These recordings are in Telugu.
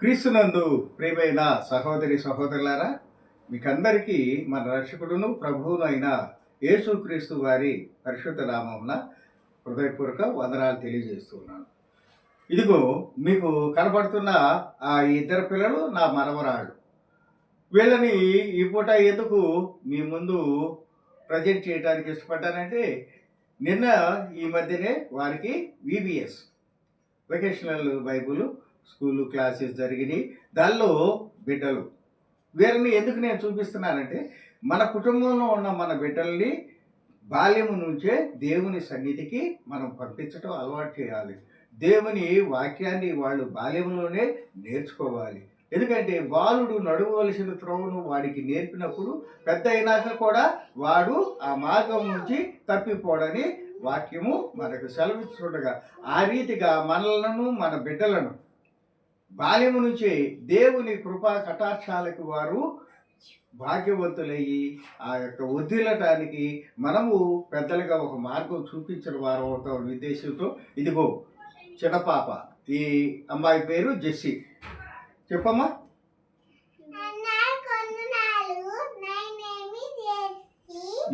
క్రీస్తునందు ప్రియమైన సహోదరి సహోదరులారా, మీకందరికీ మన రక్షకుడును ప్రభువును అయిన యేసుక్రీస్తు వారి పరిశుద్ధ నామమున హృదయపూర్వక వందనాలు తెలియజేస్తున్నాను. ఇదిగో మీకు కనబడుతున్న ఆ ఇద్దరు పిల్లలు నా మనవరాళ్ళు. వీళ్ళని ఈ పూట ఎందుకు మీ ముందు ప్రజెంట్ చేయడానికి ఇష్టపడ్డానంటే, నిన్న ఈ మధ్యనే వారికి VBS vocational Bible school classes జరిగినాయి. దానిలో బిడ్డలు వీరిని ఎందుకు నేను చూపిస్తున్నానంటే, మన కుటుంబంలో ఉన్న మన బిడ్డల్ని బాల్యము నుంచే దేవుని సన్నిధికి మనం పంపించడం అలవాటు చేయాలి. దేవుని వాక్యాన్ని వాళ్ళు బాల్యంలోనే నేర్చుకోవాలి. ఎందుకంటే బాలుడు నడవవలసిన త్రోవను వాడికి నేర్పినప్పుడు పెద్ద అయినాక కూడా వాడు ఆ మార్గం నుంచి తప్పిపోడని వాక్యము మనకు సెలవిస్తుండగా, ఆ రీతిగా మనలను మన బిడ్డలను బాల్యము నుంచే దేవుని కృపా కటాక్షాలకు వారు భాగ్యవంతులయ్యి ఆ యొక్క వదిలటానికి మనము పెద్దలుగా ఒక మార్గం చూపించిన వారు అవుతాం ఉద్దేశంతో. ఇదిగో చిన్న పాప, ఈ అమ్మాయి పేరు జెస్సీ. చెప్పమ్మా.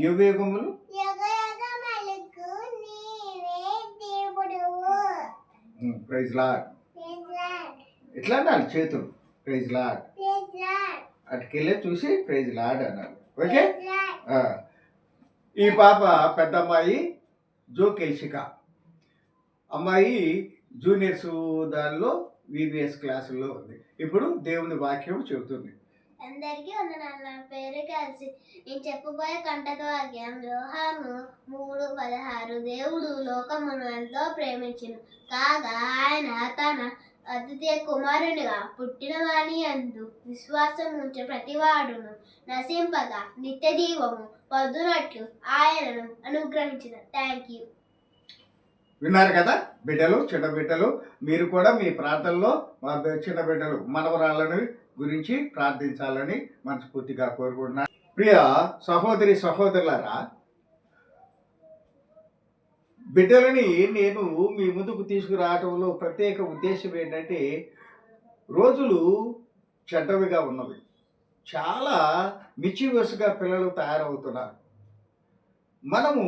యుగయుగములు ప్రైజ్ లార్డ్. ఎట్లా అన్నారు చేతులు? Praise lord. అటుకెళ్ళే చూసి ప్రైజ్ లార్డ్ అన్నారు. ఓకే. ఈ పాప పెద్ద అమ్మాయి జోకేషిక అమ్మాయి జూనియర్స్ దానిలో విబిఎస్ క్లాసుల్లో ఉంది. ఇప్పుడు దేవుని వాక్యం చెబుతుంది. అందరికీ వందనాలు. నా పేరు కలిసి నేను చెప్పబోయే కంటక వాక్యం యోహాను 3:16. దేవుడు లోకమును ఎంతో ప్రేమించును, కాగా ఆయన తన అద్వితీయ కుమారునిగా పుట్టిన వాని యందు విశ్వాసం ఉంచే ప్రతివాడును నశింపగా నిత్య జీవము పొందునట్లు ఆయనను అనుగ్రహించిన. Thank you. విన్నారు కదా బిడ్డలు, చిన్న బిడ్డలు, మీరు కూడా మీ ప్రార్థనలో మా చిన్న బిడ్డలు మనవరాళ్ళని గురించి ప్రార్థించాలని మనస్ఫూర్తిగా కోరుకుంటున్నాను. ప్రియ సహోదరి సహోదరులారా, బిడ్డలని నేను మీ ముందుకు తీసుకురావడంలో ప్రత్యేక ఉద్దేశం ఏంటంటే, రోజులు చెడ్డవిగా ఉన్నవి. చాలా మిచివస్గా పిల్లలు తయారవుతున్నారు. మనము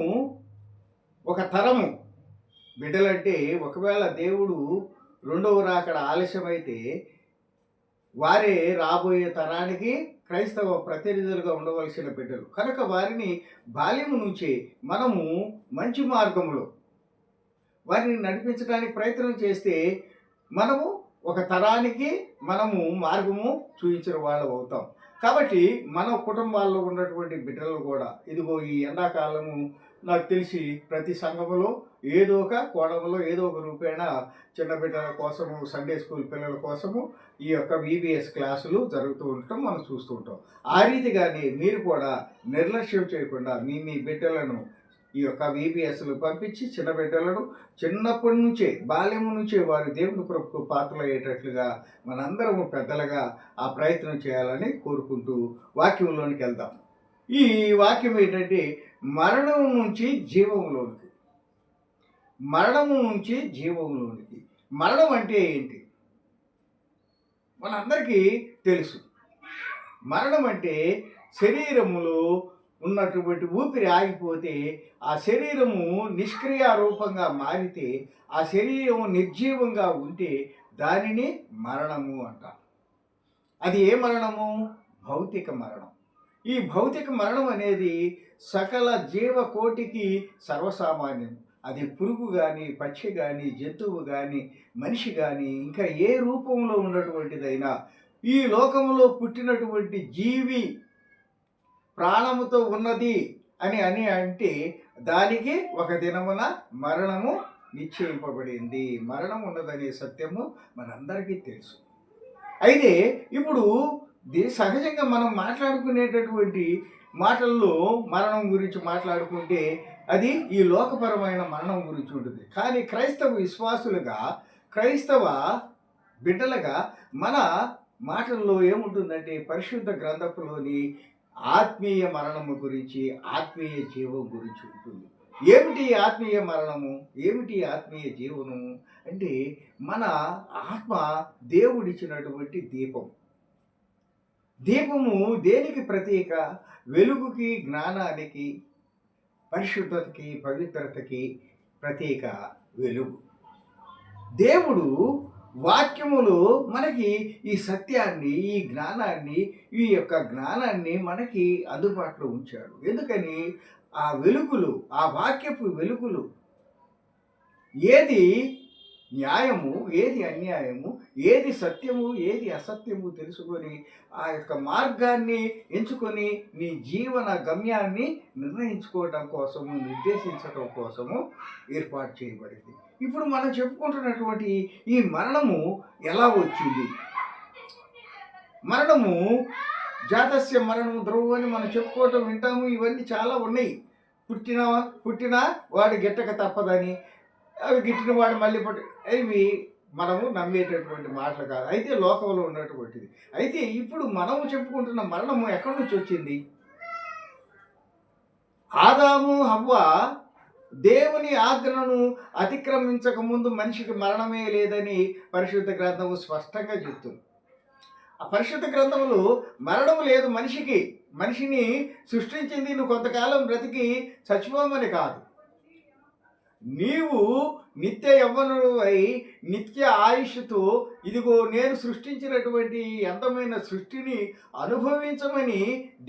ఒక తరము బిడ్డలంటే, ఒకవేళ దేవుడు రెండవ రాకడ ఆలస్యమైతే వారే రాబోయే తరానికి క్రైస్తవ ప్రతినిధులుగా ఉండవలసిన బిడ్డలు కనుక వారిని బాల్యము నుంచే మనము మంచి మార్గంలో వారిని నడిపించడానికి ప్రయత్నం చేస్తే మనము ఒక తరానికి మనము మార్గము చూపించిన వాళ్ళు అవుతాం. కాబట్టి మన కుటుంబాల్లో ఉన్నటువంటి బిడ్డలు కూడా ఇదిగో ఈ ఎండాకాలము నాకు తెలిసి ప్రతి సంఘములో ఏదో ఒక కోణంలో ఏదో ఒక రూపేణ చిన్న బిడ్డల కోసము, సండే స్కూల్ పిల్లల కోసము ఈ యొక్క విబిఎస్ క్లాసులు జరుగుతూ ఉండటం మనం చూస్తూ ఉంటాం. ఆ రీతిగానే మీరు కూడా నిర్లక్ష్యం చేయకుండా మీ బిడ్డలను ఈ యొక్క విబిఎస్లు పంపించి చిన్న బిడ్డలను చిన్నప్పటి నుంచే బాల్యము నుంచే వారు దేవుని కృపకు పాత్రలయ్యేటట్లుగా మనందరము పెద్దలుగా ఆ ప్రయత్నం చేయాలని కోరుకుంటూ వాక్యంలోనికి వెళ్దాం. ఈ వాక్యం ఏంటంటే, మరణం నుంచి జీవంలోనికి, మరణము నుంచి జీవంలోనికి. మరణం అంటే ఏంటి మనందరికీ తెలుసు. మరణం అంటే శరీరములో ఉన్నటువంటి ఊపిరి ఆగిపోతే, ఆ శరీరము నిష్క్రియారూపంగా మారితే, ఆ శరీరము నిర్జీవంగా ఉంటే దానిని మరణము అంటారు. అది ఏ మరణము? భౌతిక మరణం. ఈ భౌతిక మరణం అనేది సకల జీవకోటికి సర్వసామాన్యం. అది పురుగు కానీ, పక్షి కానీ, జంతువు కానీ, మనిషి కానీ, ఇంకా ఏ రూపంలో ఉన్నటువంటిదైనా ఈ లోకంలో పుట్టినటువంటి జీవి ప్రాణముతో ఉన్నది అని అంటే దానికి ఒక దినమున మరణము నిశ్చయింపబడింది. మరణం ఉన్నదనే సత్యము మనందరికీ తెలుసు. అయితే ఇప్పుడు సహజంగా మనం మాట్లాడుకునేటటువంటి మాటల్లో మరణం గురించి మాట్లాడుకుంటే అది ఈ లోకపరమైన మరణం గురించి ఉంటుంది. కానీ క్రైస్తవ విశ్వాసులుగా, క్రైస్తవ బిడ్డలుగా మన మాటల్లో ఏముంటుందంటే, పరిశుద్ధ గ్రంథపులోని ఆత్మీయ మరణము గురించి, ఆత్మీయ జీవం గురించి ఉంటుంది. ఏమిటి ఆత్మీయ మరణము, ఏమిటి ఆత్మీయ జీవనము అంటే మన ఆత్మ దేవుడిచ్చినటువంటి దీపం. దీపము దేనికి ప్రతీక? వెలుగుకి, జ్ఞానానికి, పరిశుద్ధతకి, పవిత్రతకి ప్రతీక వెలుగు. దేవుడు వాక్యములో మనకి ఈ సత్యాన్ని, ఈ జ్ఞానాన్ని, ఈ యొక్క జ్ఞానాన్ని మనకి అందుబాటులో ఉంచాడు. ఎందుకని? ఆ వెలుగులు, ఆ వాక్యపు వెలుగులు ఏది న్యాయము, ఏది అన్యాయము, ఏది సత్యము, ఏది అసత్యము తెలుసుకొని ఆ యొక్క మార్గాన్ని ఎంచుకొని నీ జీవన గమ్యాన్ని నిర్ణయించుకోవడం కోసము, నిర్దేశించడం కోసము ఏర్పాటు చేయబడింది. ఇప్పుడు మనం చెప్పుకుంటున్నటువంటి ఈ మరణము ఎలా వచ్చింది? మరణము జాతస్య మరణము ధ్రువం అని మనం చెప్పుకోవటం వింటాము. ఇవన్నీ చాలా ఉన్నాయి. పుట్టినా వాడు గిట్టక తప్పదని, అవి గిట్టిన వాడు మళ్ళీ ఇవి మనము నమ్మేటటువంటి మాటలు కాదు. అయితే లోకంలో ఉన్నటువంటిది. అయితే ఇప్పుడు మనము చెప్పుకుంటున్న మరణము ఎక్కడి నుంచి వచ్చింది? ఆదాము హవ్వ దేవుని ఆజ్ఞను అతిక్రమించక ముందు మనిషికి మరణమే లేదని పరిశుద్ధ గ్రంథము స్పష్టంగా చెప్తుంది. ఆ పరిశుద్ధ గ్రంథములో మరణము లేదు మనిషికి. మనిషిని సృష్టించింది నువ్వు కొంతకాలం బ్రతికి చచ్చిపోమని కాదు. నీవు నిత్య యవ్వనుడు అయి నిత్య ఆయుష్తో ఇదిగో నేను సృష్టించినటువంటి అందమైన సృష్టిని అనుభవించమని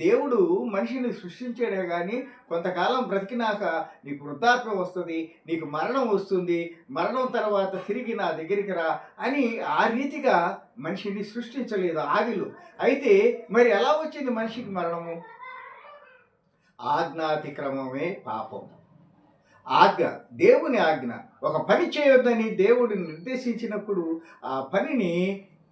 దేవుడు మనిషిని సృష్టించాడే కానీ కొంతకాలం బ్రతికినాక నీకు వృద్ధాప్యం వస్తుంది, నీకు మరణం వస్తుంది, మరణం తర్వాత తిరిగి నా దగ్గరికి రా అని ఆ రీతిగా మనిషిని సృష్టించలేదు ఆదిలో. అయితే మరి ఎలా వచ్చింది మనిషికి మరణము? ఆజ్ఞాతిక్రమమే పాపం. ఆజ్ఞ, దేవుని ఆజ్ఞ. ఒక పని చేయొద్దని దేవుడు నిర్దేశించినప్పుడు ఆ పనిని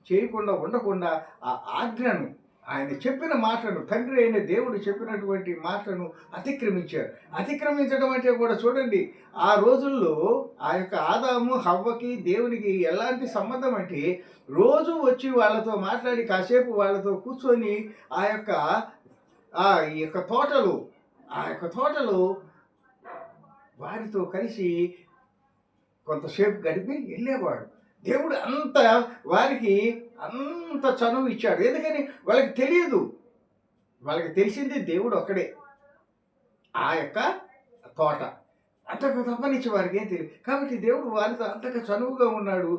చేయకుండా ఉండకుండా ఆ ఆజ్ఞను, ఆయన చెప్పిన మాటలను, తండ్రి అయిన దేవుడు చెప్పినటువంటి మాటలను అతిక్రమించారు. అతిక్రమించడం అంటే కూడా చూడండి, ఆ రోజుల్లో ఆ యొక్క ఆదాము హవ్వకి దేవునికి ఎలాంటి సంబంధం అంటే రోజు వచ్చి వాళ్ళతో మాట్లాడి కాసేపు వాళ్ళతో కూర్చొని ఈ యొక్క తోటలో వారితో కలిసి కొంతసేపు గడిపి వెళ్ళేవాడు. దేవుడు వారికి అంత చనువు ఇచ్చాడు. ఎందుకని? వాళ్ళకి తెలియదు. వాళ్ళకి తెలిసింది దేవుడు ఒక్కడే, ఆ యొక్క తోట. అంతకు తప్పనిచ్చి వారికి ఏం తెలియదు. కాబట్టి దేవుడు వారితో అంతగా చనువుగా ఉన్నాడు.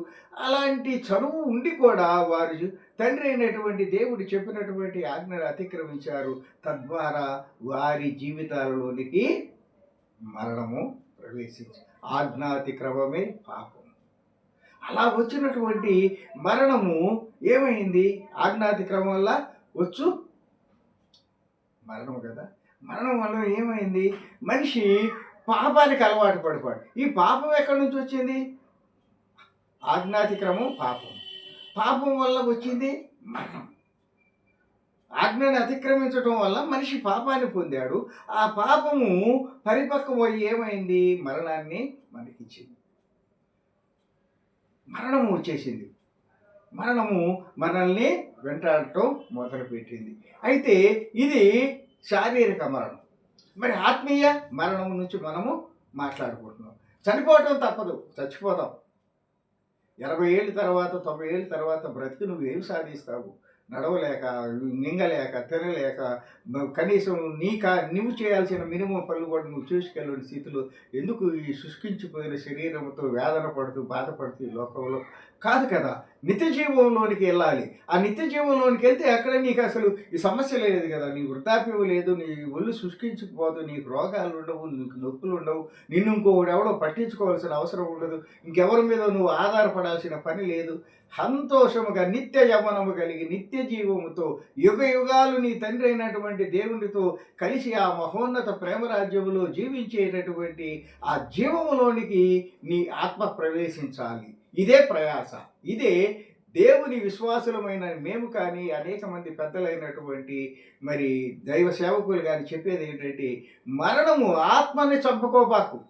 అలాంటి చనువు ఉండి కూడా వారు తండ్రి అయినటువంటి దేవుడు చెప్పినటువంటి ఆజ్ఞను అతిక్రమించారు. తద్వారా వారి జీవితాలలోనికి మరణము ప్రవేశించి ఆజ్ఞాతిక్రమమే పాపం. అలా వచ్చినటువంటి మరణము ఏమైంది? ఆజ్ఞాతిక్రమం వల్ల మరణం కదా. మరణం వల్ల ఏమైంది? మనిషి పాపానికి అలవాటు పడిపోయాడు. ఈ పాపం ఎక్కడి నుంచి వచ్చింది? ఆజ్ఞాతిక్రమం పాపం. పాపం వల్ల వచ్చింది మరణం. ఆజ్ఞని అతిక్రమించడం వల్ల మనిషి పాపాన్ని పొందాడు. ఆ పాపము పరిపక్వమై ఏమైంది? మరణాన్ని మనకిచ్చింది. మరణము వచ్చేసింది. మరణము మనల్ని వెంటాడటం మొదలుపెట్టింది. అయితే ఇది శారీరక మరణం. మరి ఆత్మీయ మరణం నుంచి మనము మాట్లాడుకుంటున్నాం. చనిపోవటం తప్పదు, చచ్చిపోతాం. 80 ఏళ్ళ తర్వాత 90 ఏళ్ళ తర్వాత బ్రతికి నువ్వేం సాధిస్తావు? నడవలేక, మింగలేక, తినలేక, కనీసం నువ్వు చేయాల్సిన మినిమం పనులు కూడా నువ్వు చేసుకెళ్ళని స్థితిలో ఎందుకు ఈ శుష్కించిపోయిన శరీరంతో వేదన పడుతూ బాధపడుతూ ఈ లోకంలో కాదు కదా. నిత్య జీవంలోనికి వెళ్ళాలి. ఆ నిత్య జీవంలోనికి వెళ్తే అక్కడ నీకు అసలు ఈ సమస్య లేదు కదా. నీ వృద్ధాప్యం లేదు, నీ ఒళ్ళు శుష్కించుకుపోదు, నీకు రోగాలు ఉండవు, నీకు నొప్పులు ఉండవు, నిన్ను ఇంకోటి ఎవడో పట్టించుకోవాల్సిన అవసరం ఉండదు, ఇంకెవరి మీద నువ్వు ఆధారపడాల్సిన పని లేదు. సంతోషముగా నిత్య యవ్వనము కలిగి నిత్య జీవముతో యుగ యుగాలు నీ తండ్రి అయినటువంటి దేవునితో కలిసి ఆ మహోన్నత ప్రేమరాజ్యములో జీవించేటటువంటి ఆ జీవములోనికి నీ ఆత్మ ప్రవేశించాలి. ఇదే ప్రయాస. ఇదే దేవుని విశ్వాసులమైన మేము కానీ అనేక మంది పెద్దలైనటువంటి మరి దైవ సేవకులు కానీ చెప్పేది ఏంటంటే, మరణము ఆత్మని చంపుకోబాకు.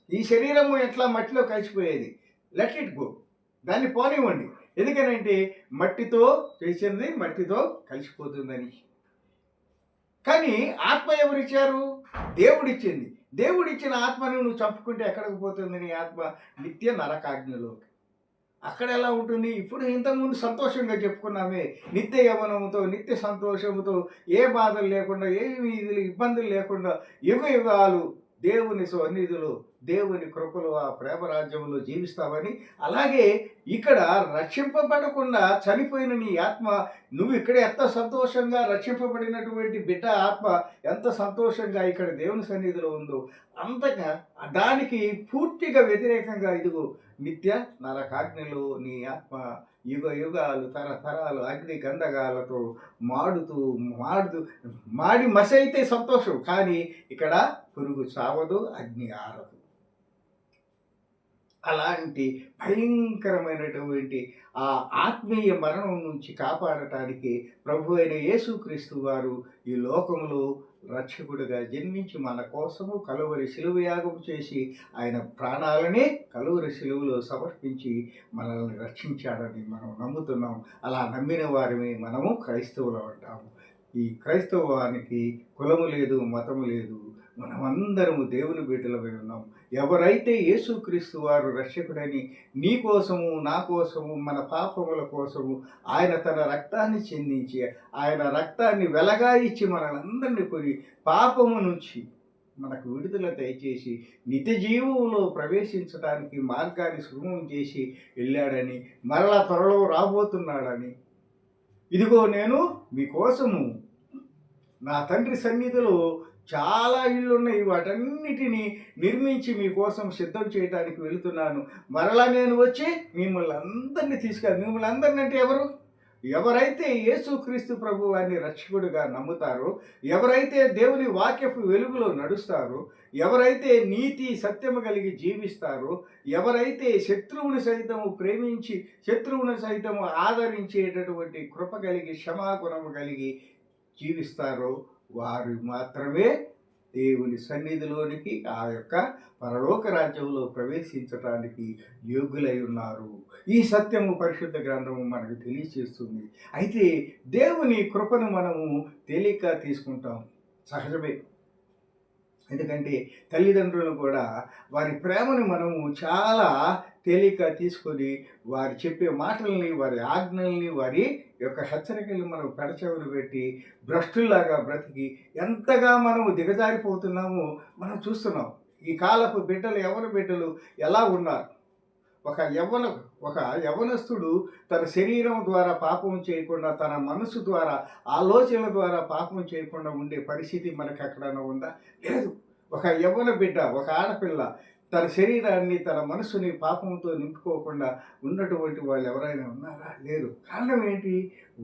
ఈ శరీరము ఎట్లా మట్టిలో కలిసిపోయేది, లెట్ ఇట్ గో, దాన్ని పోనివ్వండి. ఎందుకనంటే మట్టితో చేసినది మట్టితో కలిసిపోతుందని. కానీ ఆత్మ ఎవరిచ్చారు? దేవుడిచ్చింది. దేవుడిచ్చిన ఆత్మని నువ్వు చంపుకుంటే ఎక్కడికి పోతుంది నీ ఆత్మ? నిత్య నరకాగ్నిలోకి. అక్కడ ఎలా ఉంటుంది? ఇప్పుడు ఇంతకుముందు సంతోషంగా చెప్పుకున్నామే, నిత్య యవ్వనముతో, నిత్య సంతోషముతో, ఏ బాధలు లేకుండా, ఏమి ఇబ్బందులు లేకుండా యుగ యుగాలు దేవుని సన్నిధిలో, దేవుని కృపలో, ఆ ప్రేమ రాజ్యంలో జీవిస్తావని. అలాగే ఇక్కడ రక్షింపబడకుండా చనిపోయిన నీ ఆత్మ, నువ్వు ఇక్కడ ఎంత సంతోషంగా రక్షింపబడినటువంటి బిడ్డ ఆత్మ ఎంత సంతోషంగా ఇక్కడ దేవుని సన్నిధిలో ఉందో, అంతగా దానికి పూర్తిగా వ్యతిరేకంగా ఇదిగో నిత్య నరకాగ్నిలో నీ ఆత్మ యుగ యుగాలు తరతరాలు అగ్ని గంధకాలతో మాడుతూ మాడుతూ మాడి మసి అయితే సంతోషం, కానీ ఇక్కడ పురుగు చావదు, అగ్ని ఆరదు. అలాంటి భయంకరమైనటువంటి ఆ ఆత్మీయ మరణం నుంచి కాపాడటానికి ప్రభు అయిన యేసుక్రీస్తు వారు ఈ లోకంలో రక్షకుడిగా జన్మించి మన కోసము కలువరి శిలువయాగం చేసి ఆయన ప్రాణాలని కలువరి శిలువలో సమర్పించి మనల్ని రక్షించాడని మనం నమ్ముతున్నాం. అలా నమ్మిన వారిని మనము క్రైస్తవులు అంటాము. ఈ క్రైస్తవానికి కులము లేదు, మతము లేదు, మనమందరము దేవుని బిడ్డలమై ఉన్నాం. ఎవరైతే యేసుక్రీస్తు వారు రక్షకుడని నీ కోసము, నా కోసము, మన పాపముల కోసము ఆయన తన రక్తాన్ని చిందించి, ఆయన రక్తాన్ని వెలగా ఇచ్చి మనలందరినీ కొని పాపము నుంచి మనకు విడుదల దయచేసి నిత్య జీవంలో ప్రవేశించడానికి మార్గాన్ని సుగమం చేసి వెళ్ళాడని, మరలా త్వరలో రాబోతున్నాడని, ఇదిగో నేను మీకోసము నా తండ్రి సన్నిధిలో చాలా ఇళ్ళు ఉన్నాయి, వాటన్నిటినీ నిర్మించి మీకోసం సిద్ధం చేయడానికి వెళుతున్నాను, మరలా నేను వచ్చి మిమ్మల్ని అందరినీ మిమ్మల్ని అందరినీ అంటే ఎవరు? ఎవరైతే యేసుక్రీస్తు ప్రభు వారిని రక్షకుడిగా నమ్ముతారో, ఎవరైతే దేవుని వాక్యపు వెలుగులో నడుస్తారో, ఎవరైతే నీతి సత్యము కలిగి జీవిస్తారో, ఎవరైతే శత్రువుని సైతము ప్రేమించి శత్రువుని సైతము ఆదరించేటటువంటి కృప కలిగి క్షమాగుణము కలిగి జీవిస్తారో, వారు మాత్రమే దేవుని సన్నిధిలోనికి, ఆ యొక్క పరలోక రాజ్యంలో ప్రవేశించడానికి యోగ్యులై ఉన్నారు. ఈ సత్యము పరిశుద్ధ గ్రంథము మనకు తెలియచేస్తుంది. అయితే దేవుని కృపను మనము తేలిక తీసుకుంటాం, సహజమే. ఎందుకంటే తల్లిదండ్రులు కూడా వారి ప్రేమను మనము చాలా తేలిక తీసుకొని వారు చెప్పే మాటల్ని, వారి ఆజ్ఞల్ని, వారి యొక్క హెచ్చరికల్ని మనం పెడచెవులు పెట్టి భ్రష్టుల్లాగా బ్రతికి ఎంతగా మనము దిగజారిపోతున్నామో మనం చూస్తున్నాం. ఈ కాలపు బిడ్డలు, యవ్వన బిడ్డలు ఎలా ఉన్నారు? ఒక యవ్వనస్తుడు తన శరీరం ద్వారా పాపం చేయకుండా, తన మనసు ద్వారా, ఆలోచనల ద్వారా పాపం చేయకుండా ఉండే పరిస్థితి మనకు ఎక్కడైనా ఉందా? లేదు. ఒక యవ్వన బిడ్డ, ఒక ఆడపిల్ల తన శరీరాన్ని, తన మనసుని పాపంతో నింపుకోకుండా ఉన్నటువంటి వాళ్ళు ఎవరైనా ఉన్నారా? లేరు. కారణం ఏంటి?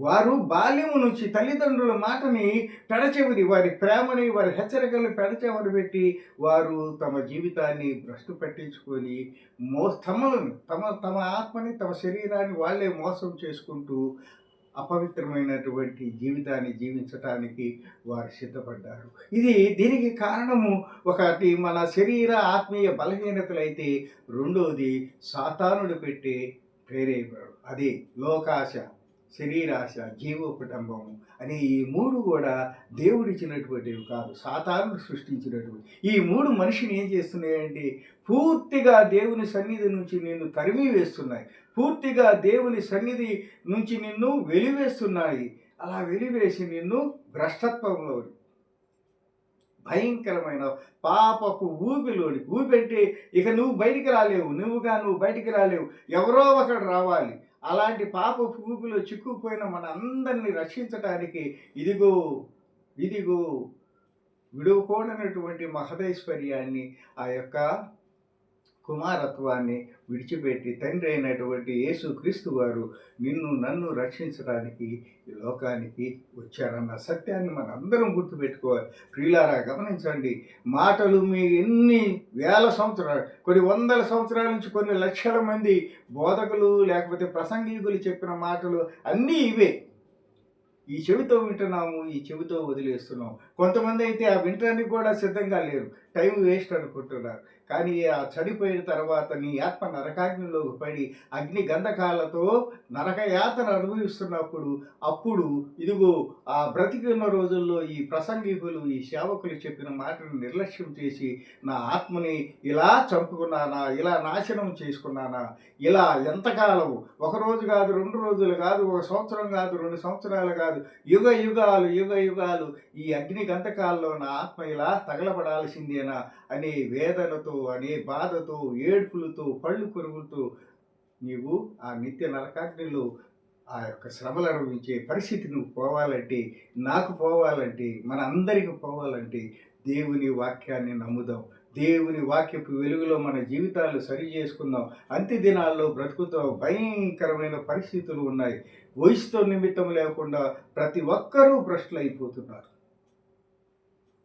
వారు బాల్యము నుంచి తల్లిదండ్రుల మాటని పెడచెవిని, వారి ప్రేమని, వారి హెచ్చరికలను పెడచెవిని పెట్టి వారు తమ జీవితాన్ని భ్రష్టు పట్టించుకొని తమ ఆత్మని, తమ శరీరాన్ని వాళ్ళే మోసం చేసుకుంటూ అపవిత్రమైనటువంటి జీవితాన్ని జీవించటానికి వారు సిద్ధపడ్డారు. దీనికి కారణము ఒకటి మన శరీర ఆత్మీయ బలహీనతలైతే, రెండోది సాతానుడు పెట్టే ప్రేరేపణ, అది లోకాశ, శరీరాశ, జీవోపటంబము అనే ఈ మూడు కూడా దేవుడిచ్చినటువంటివి కాదు, సాతానుడు సృష్టించినటువంటి. ఈ మూడు మనిషిని ఏం చేస్తున్నాయంటే పూర్తిగా దేవుని సన్నిధి నుంచి నిన్ను తరిమి వేస్తున్నాయి, పూర్తిగా దేవుని సన్నిధి నుంచి నిన్ను వెలివేస్తున్నాయి. అలా వెలివేసి నిన్ను భ్రష్టత్వంలో, భయంకరమైన పాపపు ఊపింటే ఇక నువ్వు బయటికి రాలేవు, నువ్వు బయటికి రాలేవు, ఎవరో ఒకడు రావాలి. అలాంటి పాపపు ఊపిలో చిక్కుపోయిన మన అందరినీ రక్షించడానికి ఇదిగో విడువకూడనటువంటి మహదైశ్వర్యాన్ని, ఆ యొక్క కుమారత్వాన్ని విడిచిపెట్టి తండ్రి అయినటువంటి యేసుక్రీస్తు వారు నన్ను రక్షించడానికి ఈ లోకానికి వచ్చారన్న సత్యాన్ని మనందరం గుర్తుపెట్టుకోవాలి. ప్రియులారా, గమనించండి. మాటలు మీ ఎన్ని వేల సంవత్సరాలు, కొన్ని వందల సంవత్సరాల నుంచి కొన్ని లక్షల మంది బోధకులు లేకపోతే ప్రసంగికులు చెప్పిన మాటలు అన్నీ ఇవే. ఈ చెవితో వింటున్నాము, ఈ చెవితో వదిలేస్తున్నాం. కొంతమంది అయితే ఆ వినటానికి కూడా సిద్ధంగా లేరు. టైం వేస్ట్ అనుకుంటున్నారు. కానీ ఆ చనిపోయిన తర్వాత నీ ఆత్మ నరకాగ్నిలోకి పడి అగ్ని గంధకాలతో నరకయాతన అనుభవిస్తున్నప్పుడు అప్పుడు ఇదిగో ఆ బ్రతికి ఉన్న రోజుల్లో ఈ ప్రసంగికులు ఈ సేవకులు చెప్పిన మాటను నిర్లక్ష్యం చేసి నా ఆత్మని ఇలా చంపుకున్నానా, ఇలా నాశనం చేసుకున్నానా, ఇలా ఎంతకాలము, ఒక రోజు కాదు, 2 రోజులు కాదు, ఒక సంవత్సరం కాదు, 2 సంవత్సరాలు కాదు, యుగ యుగాలు యుగ యుగాలు ఈ అగ్ని గంధకాల్లో నా ఆత్మ ఇలా తగలబడాల్సిందేనా అనే వేదనతో, అనే బాధతో, ఏడుపులతో, పళ్ళు కొరుకులతో నీవు ఆ నిత్య నరకాగ్నిలో ఆ యొక్క శ్రమలు అనుభవించే పరిస్థితి నువ్వు పోవాలంటే, నాకు పోవాలంటే, మన అందరికి పోవాలంటే దేవుని వాక్యాన్ని నమ్ముదాం. దేవుని వాక్యపు వెలుగులో మన జీవితాలు సరి చేసుకుందాం. అంత్య దినాల్లో బ్రతుకుతో భయంకరమైన పరిస్థితులు ఉన్నాయి. వయసుతో నిమిత్తం లేకుండా ప్రతి ఒక్కరూ భ్రష్టులు అయిపోతున్నారు.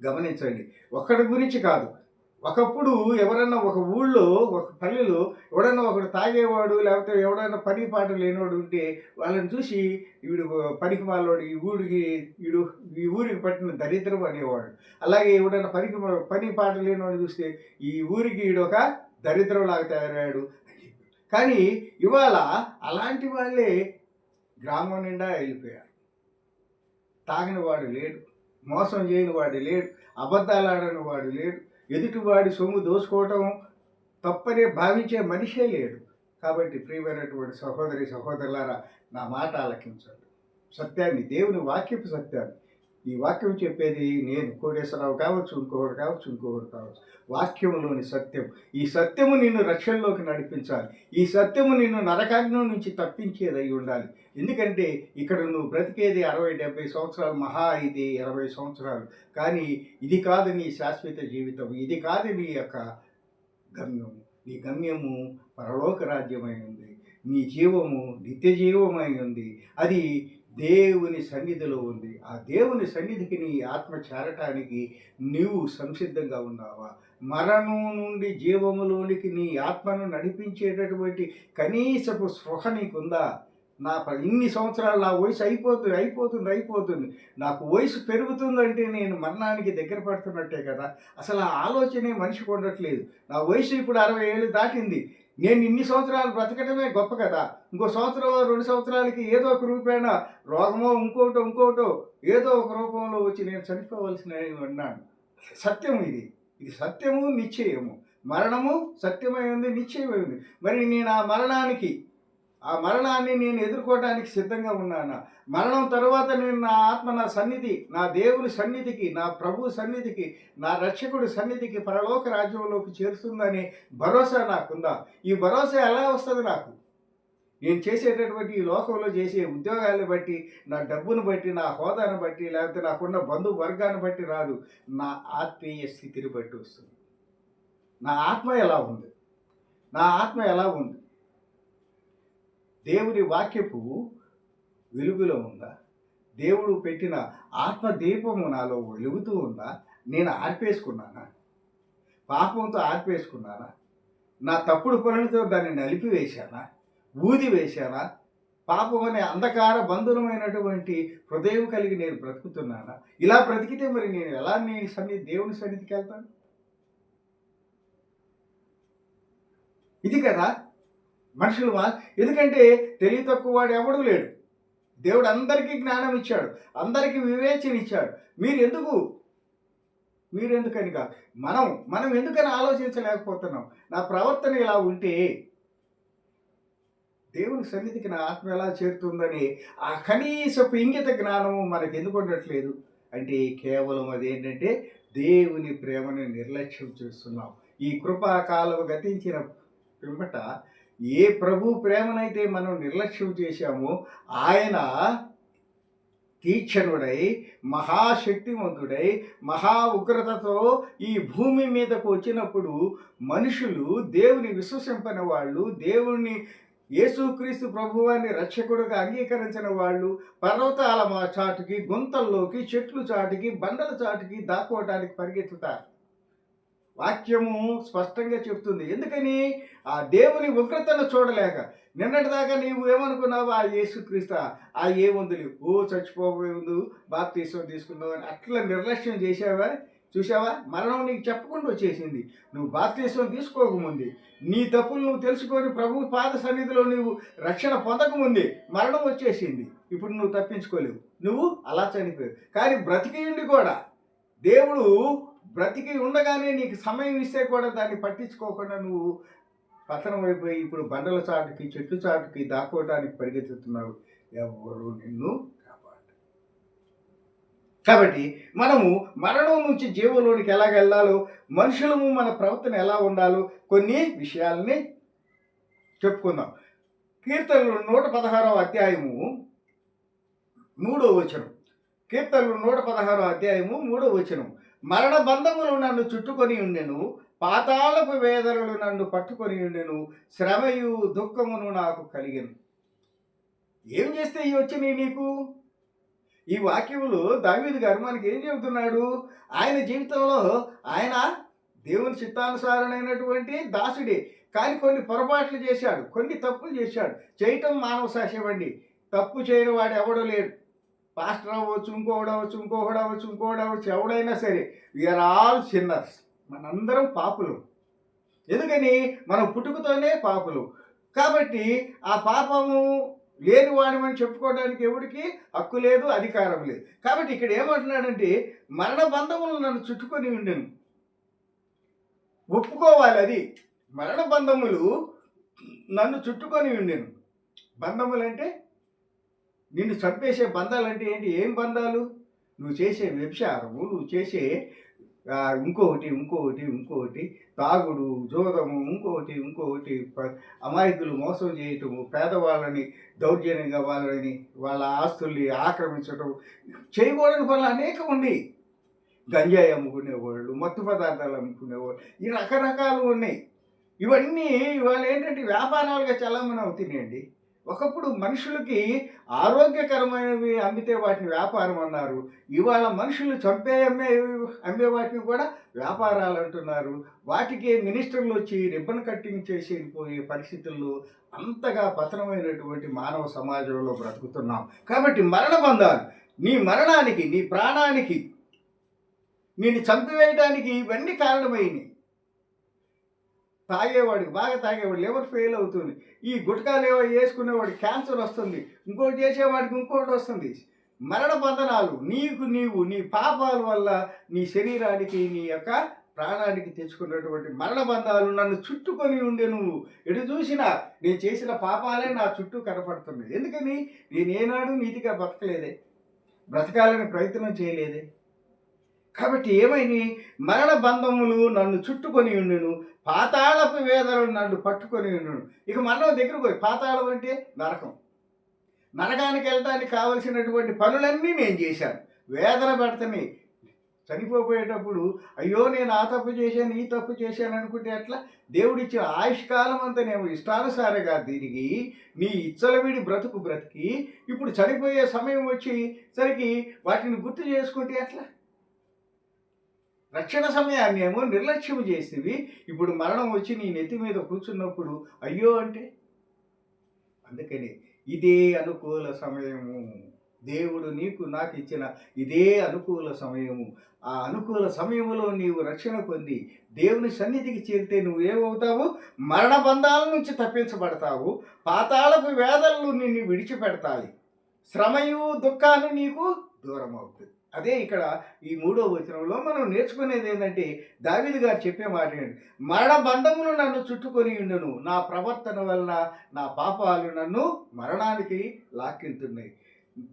గమనించండి, ఒక్కడి గురించి కాదు. ఒకప్పుడు ఎవరన్నా ఒక ఊళ్ళో, ఒక పల్లెలో ఎవడన్నా ఒకడు తాగేవాడు, లేకపోతే ఎవడన్నా పని పాట లేనివాడు ఉంటే వాళ్ళని చూసి వీడు పనికి మాలోడు, ఈ ఊరికి పట్టిన దరిద్రం అనేవాడు. అలాగే ఎవడన్నా పని పాట లేనివాడు చూస్తే ఈ ఊరికి వీడొక దరిద్రంలాగా తయారయ్యాడు. కానీ ఇవాళ అలాంటి వాళ్ళే గ్రామం నిండా వెళ్ళిపోయారు. తాగిన వాడు లేడు, మోసం చేయని వాడు లేడు, అబద్ధాలు ఆడని వాడు లేడు, ఎదుటివాడి సొమ్ము దోసుకోవటం తప్పనే భావించే మనిషే లేడు. కాబట్టి ప్రియమైనటువంటి సహోదరి సహోదరులారా, నా మాట ఆలకించండి. సత్యాన్ని, దేవుని వాక్యపు సత్యాన్ని, ఈ వాక్యం చెప్పేది నేను కోటేశ్వరరావు కావచ్చు, ఇంకొకటి కావచ్చు. వాక్యంలోని సత్యం, ఈ సత్యము నిన్ను రక్షణలోకి నడిపించాలి. ఈ సత్యము నిన్ను నరకాగ్ని నుంచి తప్పించేదై ఉండాలి. ఎందుకంటే ఇక్కడ నువ్వు బ్రతికేది 60-70 సంవత్సరాలు, మహా అయితే 20 సంవత్సరాలు. కానీ ఇది కాదు నీ శాశ్వత జీవితం, ఇది కాదు నీ యొక్క గమ్యము. నీ గమ్యము పరలోక రాజ్యమై ఉంది. నీ జీవము నిత్య జీవమై ఉంది. అది దేవుని సన్నిధిలో ఉంది. ఆ దేవుని సన్నిధికి నీ ఆత్మ చేరటానికి నీవు సంసిద్ధంగా ఉన్నావా? మరణం నుండి జీవములోనికి నీ ఆత్మను నడిపించేటటువంటి కనీసపు స్పృహ నీకుందా? ఇన్ని సంవత్సరాలు నా వయసు అయిపోతుంది. నాకు వయసు పెరుగుతుందంటే నేను మరణానికి దగ్గర పడుతున్నట్టే కదా. అసలు ఆ ఆలోచనే మనిషికి ఉండట్లేదు. నా వయసు ఇప్పుడు 60 ఏళ్ళు దాటింది. నేను ఇన్ని సంవత్సరాలు బ్రతకడమే గొప్ప కదా. ఇంకో సంవత్సరం 2 సంవత్సరాలకి ఏదో ఒక రూపేణ రోగమో ఇంకోటో ఏదో ఒక రూపంలో వచ్చి నేను చనిపోవలసిన ఉన్నాను. సత్యం ఇది సత్యము, నిశ్చయము. మరణము సత్యమై ఉంది, నిశ్చయమై ఉంది. మరి నేను ఆ మరణాన్ని నేను ఎదుర్కోవడానికి సిద్ధంగా ఉన్నానా? మరణం తర్వాత నేను నా ఆత్మ నా సన్నిధి, నా దేవుని సన్నిధికి, నా ప్రభు సన్నిధికి, నా రక్షకుడి సన్నిధికి, పరలోక రాజ్యంలోకి చేరుతుందనే భరోసా నాకుందా? ఈ భరోసా ఎలా వస్తుంది నాకు? నేను చేసేటటువంటి ఈ లోకంలో చేసే ఉద్యోగాలను బట్టి, నా డబ్బును బట్టి, నా హోదాను బట్టి, లేకపోతే నాకున్న బంధు వర్గాన్ని బట్టి రాదు. నా ఆత్మీయ స్థితిని బట్టి వస్తుంది. నా ఆత్మ ఎలా ఉంది? దేవుని వాక్యపు వెలుగులో ఉందా? దేవుడు పెట్టిన ఆత్మదీపము నాలో వెలుగుతూ ఉందా? నేను ఆర్పేసుకున్నానా? పాపంతో ఆర్పేసుకున్నానా? నా తప్పుడు పనులతో దాన్ని నలిపివేశానా? ఊదివేశానా? పాపం అనే అంధకార బంధురమైనటువంటి హృదయం కలిగి నేను బ్రతుకుతున్నానా? ఇలా బ్రతికితే మరి నేను ఎలా దేవుని సన్నిధికి వెళ్తాను? ఇది కదా మనుషులు. ఎందుకంటే తెలివి తక్కువ వాడు ఎవడూ లేడు. దేవుడు అందరికీ జ్ఞానం ఇచ్చాడు, అందరికీ వివేచన ఇచ్చాడు. మీరెందుకని కాదు, మనం ఎందుకని ఆలోచించలేకపోతున్నాం? నా ప్రవర్తన ఇలా ఉంటే దేవుని సన్నిధికి నా ఆత్మ ఎలా చేరుతుందని ఆ కనీసపు ఇంగిత జ్ఞానము మనకు ఎందుకు ఉండట్లేదు అంటే కేవలం అదేంటంటే దేవుని ప్రేమను నిర్లక్ష్యం చేస్తున్నాం. ఈ కృపాకాలం గతించిన పిమ్మట ఏ ప్రభు ప్రేమనైతే మనం నిర్లక్ష్యం చేశామో ఆయన తీక్షణుడై, మహాశక్తివంతుడై, మహా ఉగ్రతతో ఈ భూమి మీదకు వచ్చినప్పుడు మనుషులు దేవుని విశ్వసింపని వాళ్ళు, దేవుణ్ణి యేసుక్రీస్తు ప్రభువాన్ని రక్షకుడుగా అంగీకరించిన వాళ్ళు పర్వతాల చాటుకి, గుంతల్లోకి, చెట్లు చాటుకి, బండల చాటుకి దాక్కోవడానికి పరిగెత్తుతారు. వాక్యము స్పష్టంగా చెప్తుంది. ఎందుకని? ఆ దేవుని ఉగ్రతను చూడలేక. నిన్నటిదాకా నీవు ఏమనుకున్నావు? ఆ యేసుక్రీస్తు ఏముంది, చచ్చిపోబోయే ముందు బాప్తీసం తీసుకున్నావు అని అట్లా నిర్లక్ష్యం చేసావా? చూసావా, మరణం నీకు చెప్పకుండా వచ్చేసింది. నువ్వు బాప్తిస్మం తీసుకోకముందే, నీ తప్పులు నువ్వు తెలుసుకొని ప్రభు పాద సన్నిధిలో నువ్వు రక్షణ పొందకముందే మరణం వచ్చేసింది. ఇప్పుడు నువ్వు తప్పించుకోలేవు, నువ్వు అలా చనిపోయావు. కానీ బ్రతికి ఉండి కూడా దేవుడు బ్రతికి ఉండగానే నీకు సమయం ఇస్తే కూడా దాన్ని పట్టించుకోకుండా నువ్వు పతనం అయిపోయి ఇప్పుడు బండల చాటుకి చెట్టు చాటుకి దాక్కోవడానికి పరిగెత్తుతున్నావు. ఎవరు నిన్ను కాపాడు. కాబట్టి మనము మరణం నుంచి జీవంలోనికి ఎలాగ వెళ్ళాలో, మనుషులము మన ప్రవర్తన ఎలా ఉండాలో కొన్ని విషయాలని చెప్పుకుందాం. కీర్తనలు 116వ అధ్యాయము 3వ వచనం. కీర్తనలు 116వ అధ్యాయము 3వ వచనం. మరణ బంధములు నన్ను చుట్టుకొని ఉండెను, పాతాళపు వేదనలు నన్ను పట్టుకొని ఉండెను, శ్రమయు దుఃఖమును నాకు కలిగెను. ఏం చేస్తే ఇవి వచ్చినాయి నీకు? ఈ వాక్యములు దావీదు గారు మనకి ఏం చెబుతున్నాడు? ఆయన జీవితంలో ఆయన దేవుని చిత్తానుసారమైనటువంటి దాసుడే, కానీ కొన్ని పొరపాట్లు చేశాడు, కొన్ని తప్పులు చేశాడు. చేయటం మానవ సహజమండి. తప్పు చేయని వాడు ఎవడో లేడు. పాస్టర్ అవ్వచ్చు, ఇంకోటి అవ్వచ్చు, ఎవడైనా సరే, వీఆర్ ఆల్ సిన్నర్స్. మనందరం పాపులు. ఎందుకని? మనం పుట్టుకతోనే పాపులు. కాబట్టి ఆ పాపము లేని వాడమని చెప్పుకోవడానికి ఎవడికి హక్కు లేదు, అధికారం లేదు. కాబట్టి ఇక్కడ ఏమంటున్నాడంటే, మరణ బంధములు నన్ను చుట్టుకొని ఉండెను. ఒప్పుకోవాలి అది. మరణ బంధములు నన్ను చుట్టుకొని ఉండెను. బంధములు అంటే నిన్ను చంపేసే బంధాలు అంటే ఏంటి? ఏం బంధాలు? నువ్వు చేసే వ్యభిచారము, నువ్వు చేసే ఇంకొకటి తాగుడు, జోదము, ఇంకొకటి అమాయకులు మోసం చేయటము, పేదవాళ్ళని దౌర్జన్యంగా వాళ్ళ ఆస్తుల్ని ఆక్రమించటం, చేయకూడని పనులు అనేకం ఉన్నాయి. గంజాయి అమ్ముకునేవాళ్ళు, మత్తు పదార్థాలు అమ్ముకునేవాళ్ళు, ఈ రకరకాలు ఉన్నాయి. ఇవన్నీ ఇవాళ ఏంటంటే వ్యాపారాలుగా చలామణి అవుతున్నాయండి. ఒకప్పుడు మనుషులకి ఆరోగ్యకరమైనవి అమ్మితే వాటిని వ్యాపారం అన్నారు. ఇవాళ మనుషులు అమ్మే వాటిని కూడా వ్యాపారాలు అంటున్నారు. వాటికి మినిస్టర్లు వచ్చి రిబ్బన్ కట్టింగ్ చేసి వెళ్ళిపోయే పరిస్థితుల్లో అంతగా పతనమైనటువంటి మానవ సమాజంలో బ్రతుకుతున్నాం. కాబట్టి మరణ బంధాలు, నీ మరణానికి, నీ ప్రాణానికి, నిన్ను చంపివేయడానికి ఇవన్నీ కారణమైనవి. తాగేవాడికి, బాగా తాగేవాడు లివర్ ఫెయిల్ అవుతుంది. ఈ గుట్కాలు వేసుకునేవాడికి క్యాన్సర్ వస్తుంది. ఇంకోటి చేసేవాడికి ఇంకోటి వస్తుంది. మరణ బంధనాలు నీవు నీ పాపాల వల్ల నీ శరీరానికి, నీ యొక్క ప్రాణానికి తెచ్చుకున్నటువంటి మరణ బంధాలు నన్ను చుట్టుకొని ఉండే. నువ్వు ఎటు చూసినా నేను చేసిన పాపాలే నా చుట్టూ కనపడుతున్నాయి. ఎందుకని? నేను ఏనాడు నీతిగా బ్రతకలేదే, బ్రతకాలని ప్రయత్నం చేయలేదే. కాబట్టి ఏమైంది? మరణ బంధములు నన్ను చుట్టుకొని ఉండెను, పాతాళపు వేదనలు నన్ను పట్టుకొని ఉండెను. ఇక మరణం దగ్గరకు పోయి, పాతాళం అంటే నరకం. నరకానికి వెళ్ళడానికి కావలసినటువంటి పనులన్నీ నేను చేశాను. వేదన పెడతాను. చనిపోయేటప్పుడు అయ్యో నేను ఆ తప్పు చేశాను, ఈ తప్పు చేశాను అనుకుంటే అట్లా? దేవుడిచ్చిన ఆయుష్కాలం అంతా నేను ఇష్టానుసారంగా తిరిగి నీ ఇచ్చలవిడి బ్రతికి ఇప్పుడు చనిపోయే సమయం వచ్చేసరికి వాటిని గుర్తు చేసుకుంటే అట్లా? రక్షణ సమయాన్ని ఏమో నిర్లక్ష్యం చేసేవి. ఇప్పుడు మరణం వచ్చి నీ నెత్తి మీద కూర్చున్నప్పుడు అయ్యో అంటే? అందుకని ఇదే అనుకూల సమయము. దేవుడు నీకు నాకు ఇచ్చిన ఇదే అనుకూల సమయము. ఆ అనుకూల సమయంలో నీవు రక్షణ పొంది దేవుని సన్నిధికి చేరితే నువ్వేమవుతావు? మరణ బంధాల నుంచి తప్పించబడతావు. పాతాళపు వేదనలు నిన్ను విడిచిపెడతాయి. శ్రమయు దుఃఖాలు నీకు దూరం అవుతుంది. అదే ఇక్కడ ఈ 3వ వచనంలో మనం నేర్చుకునేది ఏంటంటే, దావీదు గారు చెప్పే మాట ఏంటి? మరణ బంధములు నన్ను చుట్టుకొని ఉండును, నా ప్రవర్తన వలన నా పాపాలు నన్ను మరణానికి లాక్కెళ్తున్నాయి.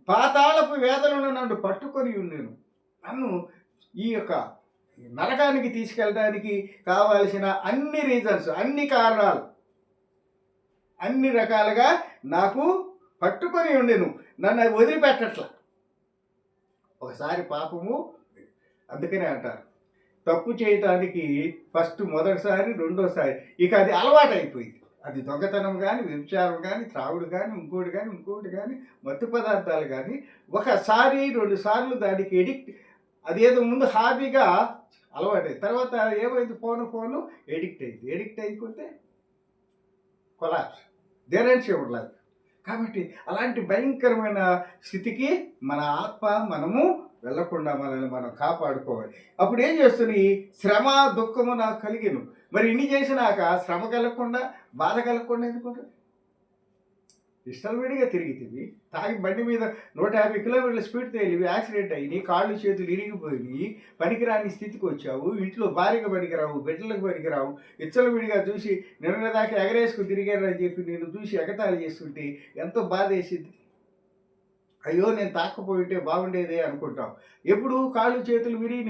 పాతాళపు వేదనలు నన్ను పట్టుకొని ఉండెను. నన్ను ఈ యొక్క నరకానికి తీసుకెళ్ళడానికి కావాల్సిన అన్ని రీజన్స్, అన్ని కారణాలు, అన్ని రకాలుగా నాకు పట్టుకొని ఉండెను. నన్ను వదిలిపెట్టట్లా. ఒకసారి పాపము, అందుకనే అంటారు తప్పు చేయటానికి మొదటిసారి, రెండోసారి ఇక అది అలవాటు అయిపోయింది. అది దొంగతనం కానీ, వ్యభిచారం కానీ, త్రాగుడు కానీ, ఇంకోటి కానీ, మత్తు పదార్థాలు కానీ, ఒకసారి 2 సార్లు దానికి అదేదో ముందు హాబీగా అలవాటైంది. తర్వాత ఏమైంది? ఫోను ఎడిక్ట్ అయిపోతే collapse, there and shiver life. కాబట్టి అలాంటి భయంకరమైన స్థితికి మన ఆత్మ, మనము వెళ్ళకుండా మనల్ని మనం కాపాడుకోవాలి. అప్పుడు ఏం చేస్తుంది? శ్రమ దుఃఖము నాకు కలిగెను. మరి ఇన్ని చేసినాక శ్రమ కలగకుండా బాధ కలగకుండా ఎందుకుంటుంది? ఇష్టంవిడిగా తిరిగితివి, తాగి బండి మీద 150 కిలోమీటర్ల స్పీడ్ తేలివి, యాక్సిడెంట్ అయ్యి కాళ్ళు చేతులు ఇరిగిపోయి పనికిరాని స్థితికి వచ్చావు. ఇంట్లో భార్యకు పనికిరావు, బిడ్డలకు పనికిరావు. విడిగా చూసి నిన్నదాకా ఎగరేసుకుని తిరిగారని చెప్పి నేను చూసి ఎగతాళి చేస్తుంటే ఎంతో బాధ వేసింది. అయ్యో నేను తాకపోయింటే బాగుండేదే అనుకుంటాం. ఎప్పుడు కాళ్ళు చేతులు విరిగి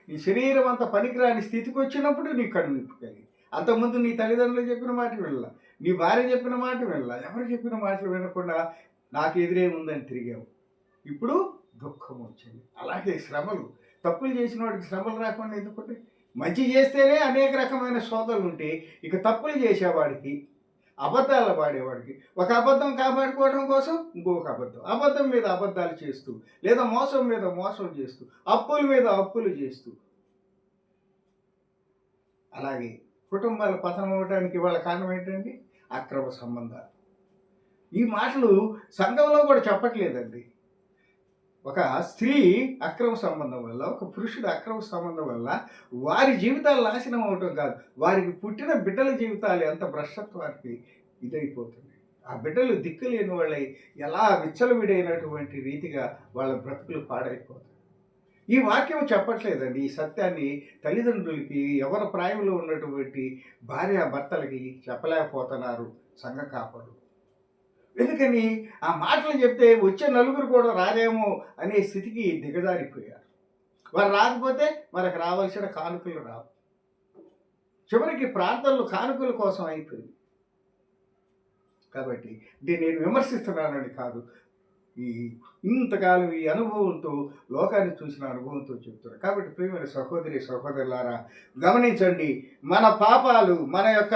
నీ శరీరం అంతా పనికిరాని స్థితికి వచ్చినప్పుడు నీ కనువిప్పు కలిగి. అంతకుముందు నీ తల్లిదండ్రులు చెప్పిన మాట వినలా, నీ భార్య చెప్పిన మాట వినలా, ఎవరు చెప్పిన మాటలు వినకుండా నాకు ఎదురేముందని తిరిగావు. ఇప్పుడు దుఃఖం వచ్చింది. అలాగే శ్రమలు, తప్పులు చేసిన వాడికి శ్రమలు రాకుండా ఎందుకుంటే? మంచి చేస్తేనే అనేక రకమైన శోధనలు ఉంటే, ఇక తప్పులు చేసేవాడికి, అబద్ధాలు వాడేవాడికి, ఒక అబద్ధం కాపాడుకోవడం కోసం ఇంకొక అబద్ధం మీద అబద్ధాలు చేస్తూ, లేదా మోసం మీద మోసం చేస్తూ, అప్పుల మీద అప్పులు చేస్తూ, అలాగే కుటుంబాలు పతనం అవ్వడానికి వాళ్ళ కారణం ఏంటండి? అక్రమ సంబంధాలు. ఈ మాటలు సంఘంలో కూడా చెప్పట్లేదండి. ఒక స్త్రీ అక్రమ సంబంధం వల్ల, ఒక పురుషుడు అక్రమ సంబంధం వల్ల వారి జీవితాలు నాశనం అవటం కాదు, వారికి పుట్టిన బిడ్డల జీవితాలు ఎంత భ్రష్టత్వానికి ఇదైపోతుంది. ఆ బిడ్డలు దిక్కులేని వాళ్ళై ఎలా విచ్చలవిడైనటువంటి రీతిగా వాళ్ళ బ్రతుకులు పాడైపోతాయి. ఈ వాక్యం చెప్పట్లేదండి ఈ సత్యాన్ని తల్లిదండ్రులకి, ఎవరి ప్రాయంలో ఉన్నటువంటి భార్యాభర్తలకి చెప్పలేకపోతున్నారు సంఘ కాపరు. ఎందుకని? ఆ మాటలు చెప్తే వచ్చే నలుగురు కూడా రారేమో అనే స్థితికి దిగజారిపోయారు. వారు రాకపోతే మనకు రావాల్సిన కానుకలు రావు. చివరికి ప్రార్థనలు కానుకల కోసం అయిపోయింది. కాబట్టి నేను విమర్శిస్తున్నానని కాదు, ఇంతకాలం ఈ అనుభవంతో, లోకాన్ని చూసిన అనుభవంతో చెప్తున్నారు. కాబట్టి ప్రియమైన సహోదరి సహోదరులారా, గమనించండి, మన పాపాలు, మన యొక్క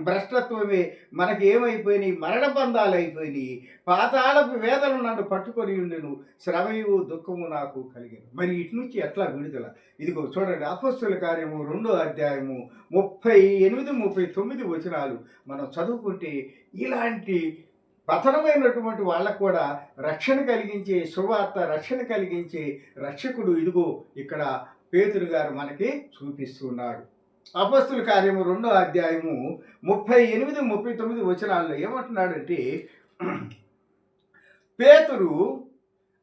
భ్రష్టత్వమే మనకి ఏమైపోయినాయి? మరణ బంధాలు అయిపోయినాయి. పాతాళపు వేదన నన్ను పట్టుకొని ఉండెను, శ్రమయు దుఃఖము నాకు కలిగాను. మరి ఇటు నుంచి ఎట్లా విడుదల? ఇదిగో చూడండి, అపోస్తలుల కార్యము 2వ అధ్యాయము 38, 39 వచనాలు మనం చదువుకుంటే ఇలాంటి పతనమైనటువంటి వాళ్ళకు కూడా రక్షణ కలిగించే సువార్త, రక్షణ కలిగించే రక్షకుడు ఇదిగో ఇక్కడ పేతురు గారు మనకి చూపిస్తున్నాడు. అపోస్తలుల కార్యము 2వ అధ్యాయము 38, 39 వచనాల్లో ఏమంటున్నాడంటే, పేతురు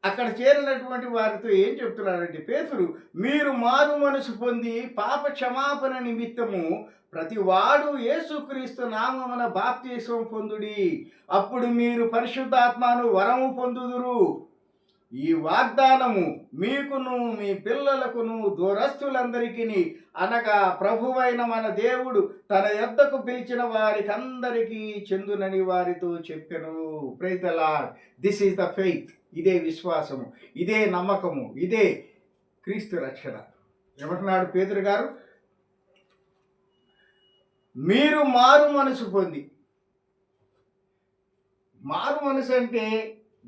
అక్కడ చేరినటువంటి వారితో ఏం చెప్తున్నాడంటే, పేతురు, మీరు మారు మనసు పొంది పాప క్షమాపణ నిమిత్తము ప్రతి వాడు యేసుక్రీస్తు నామమున బాప్తిసం పొందుడి, అప్పుడు మీరు పరిశుద్ధాత్మను వరము పొందుదురు. ఈ వాగ్దానము మీకును మీ పిల్లలకును దూరస్తులందరికీ, అనగా ప్రభువైన మన దేవుడు తన యొద్దకు పిలిచిన వారికి అందరికీ చెందునని వారితో చెప్పెను. Praise the Lord. This is the faith. ఇదే విశ్వాసము, ఇదే నమ్మకము, ఇదే క్రీస్తు రక్షణ. ఏమంటున్నాడు పేతురు గారు? మీరు మారు మనసు పొంది. మారు మనసు అంటే,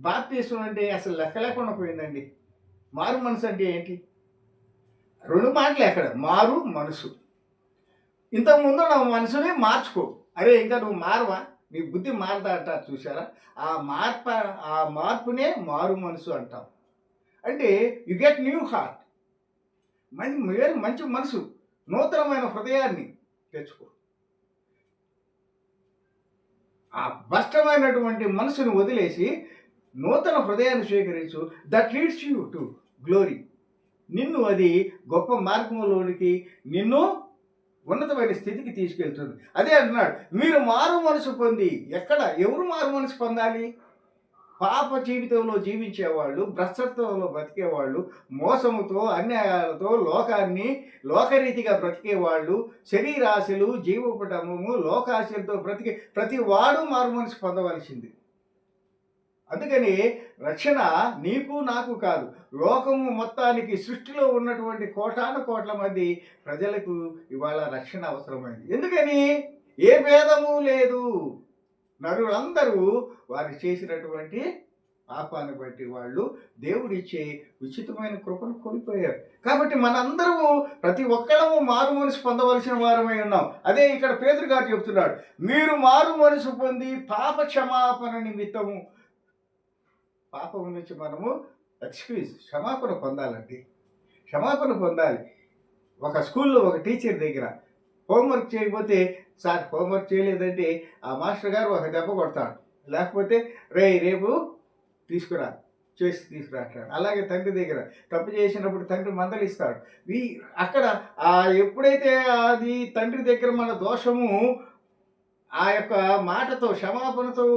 బాప్తిసం అంటే అసలు లెక్క లేకుండా పోయిందండి. మారు మనసు అంటే ఏంటి? 2 మాటలు ఎక్కడ? మారు మనసు. ఇంతకుముందు నా మనసుని మార్చుకో. అరే ఇంకా నువ్వు మారవా, నీ బుద్ధి మారదా అంటారు చూసారా? ఆ మార్పునే మారు మనసు అంటాం. అంటే యు గెట్ న్యూ హార్ట్, మంచి మనసు, నూతనమైన హృదయాన్ని తెచ్చుకో. ఆ భ్రష్టమైనటువంటి మనసును వదిలేసి నూతన హృదయాన్ని స్వీకరించు. That leads you to glory. నిన్ను అది గొప్ప మార్గంలోనికి, నిన్ను ఉన్నతమైన స్థితికి తీసుకెళ్తుంది. అదే అంటున్నాడు, మీరు మారు మనసు పొంది. ఎవరు మారు మనసు పొందాలి? పాప జీవితంలో జీవించేవాళ్ళు, భ్రష్టత్వంలో బ్రతికేవాళ్ళు, మోసముతో, అన్యాయాలతో లోకరీతిగా బ్రతికేవాళ్ళు, శరీరాశలు, జీవపటము, లోకాశలతో బ్రతికే ప్రతి వాడు మారు మనసు పొందవలసింది. అందుకని రక్షణ నీకు నాకు కాదు, లోకము మొత్తానికి, సృష్టిలో ఉన్నటువంటి కోటాను కోట్ల మంది ప్రజలకు ఇవాళ రక్షణ అవసరమైంది. ఎందుకని? ఏ భేదము లేదు. నరులందరూ వారు చేసినటువంటి పాపాన్ని బట్టి వాళ్ళు దేవుడిచ్చే ఉచితమైన కృపను కోల్పోయారు. కాబట్టి మనందరము, ప్రతి ఒక్కరము మారు మనసు పొందవలసిన వారమై ఉన్నాం. అదే ఇక్కడ పేతురు గారు చెప్తున్నాడు, మీరు మారు మనసు పొంది పాప క్షమాపణ నిమిత్తము. పాపం నుంచి మనము క్షమాపణ పొందాలండి. క్షమాపణ పొందాలి. ఒక స్కూల్లో ఒక టీచర్ దగ్గర హోంవర్క్ చేయకపోతే, సార్ హోంవర్క్ చేయలేదంటే ఆ మాస్టర్ గారు ఒక దెబ్బ కొడతాడు. లేకపోతే రేపు తీసుకురా, చేసి తీసుకురా అంటాడు. అలాగే తండ్రి దగ్గర తప్పు చేసినప్పుడు తండ్రి మందలిస్తాడు. వీ అక్కడ ఎప్పుడైతే అది తండ్రి దగ్గర మన దోషము ఆ యొక్క మాటతో క్షమాపణతో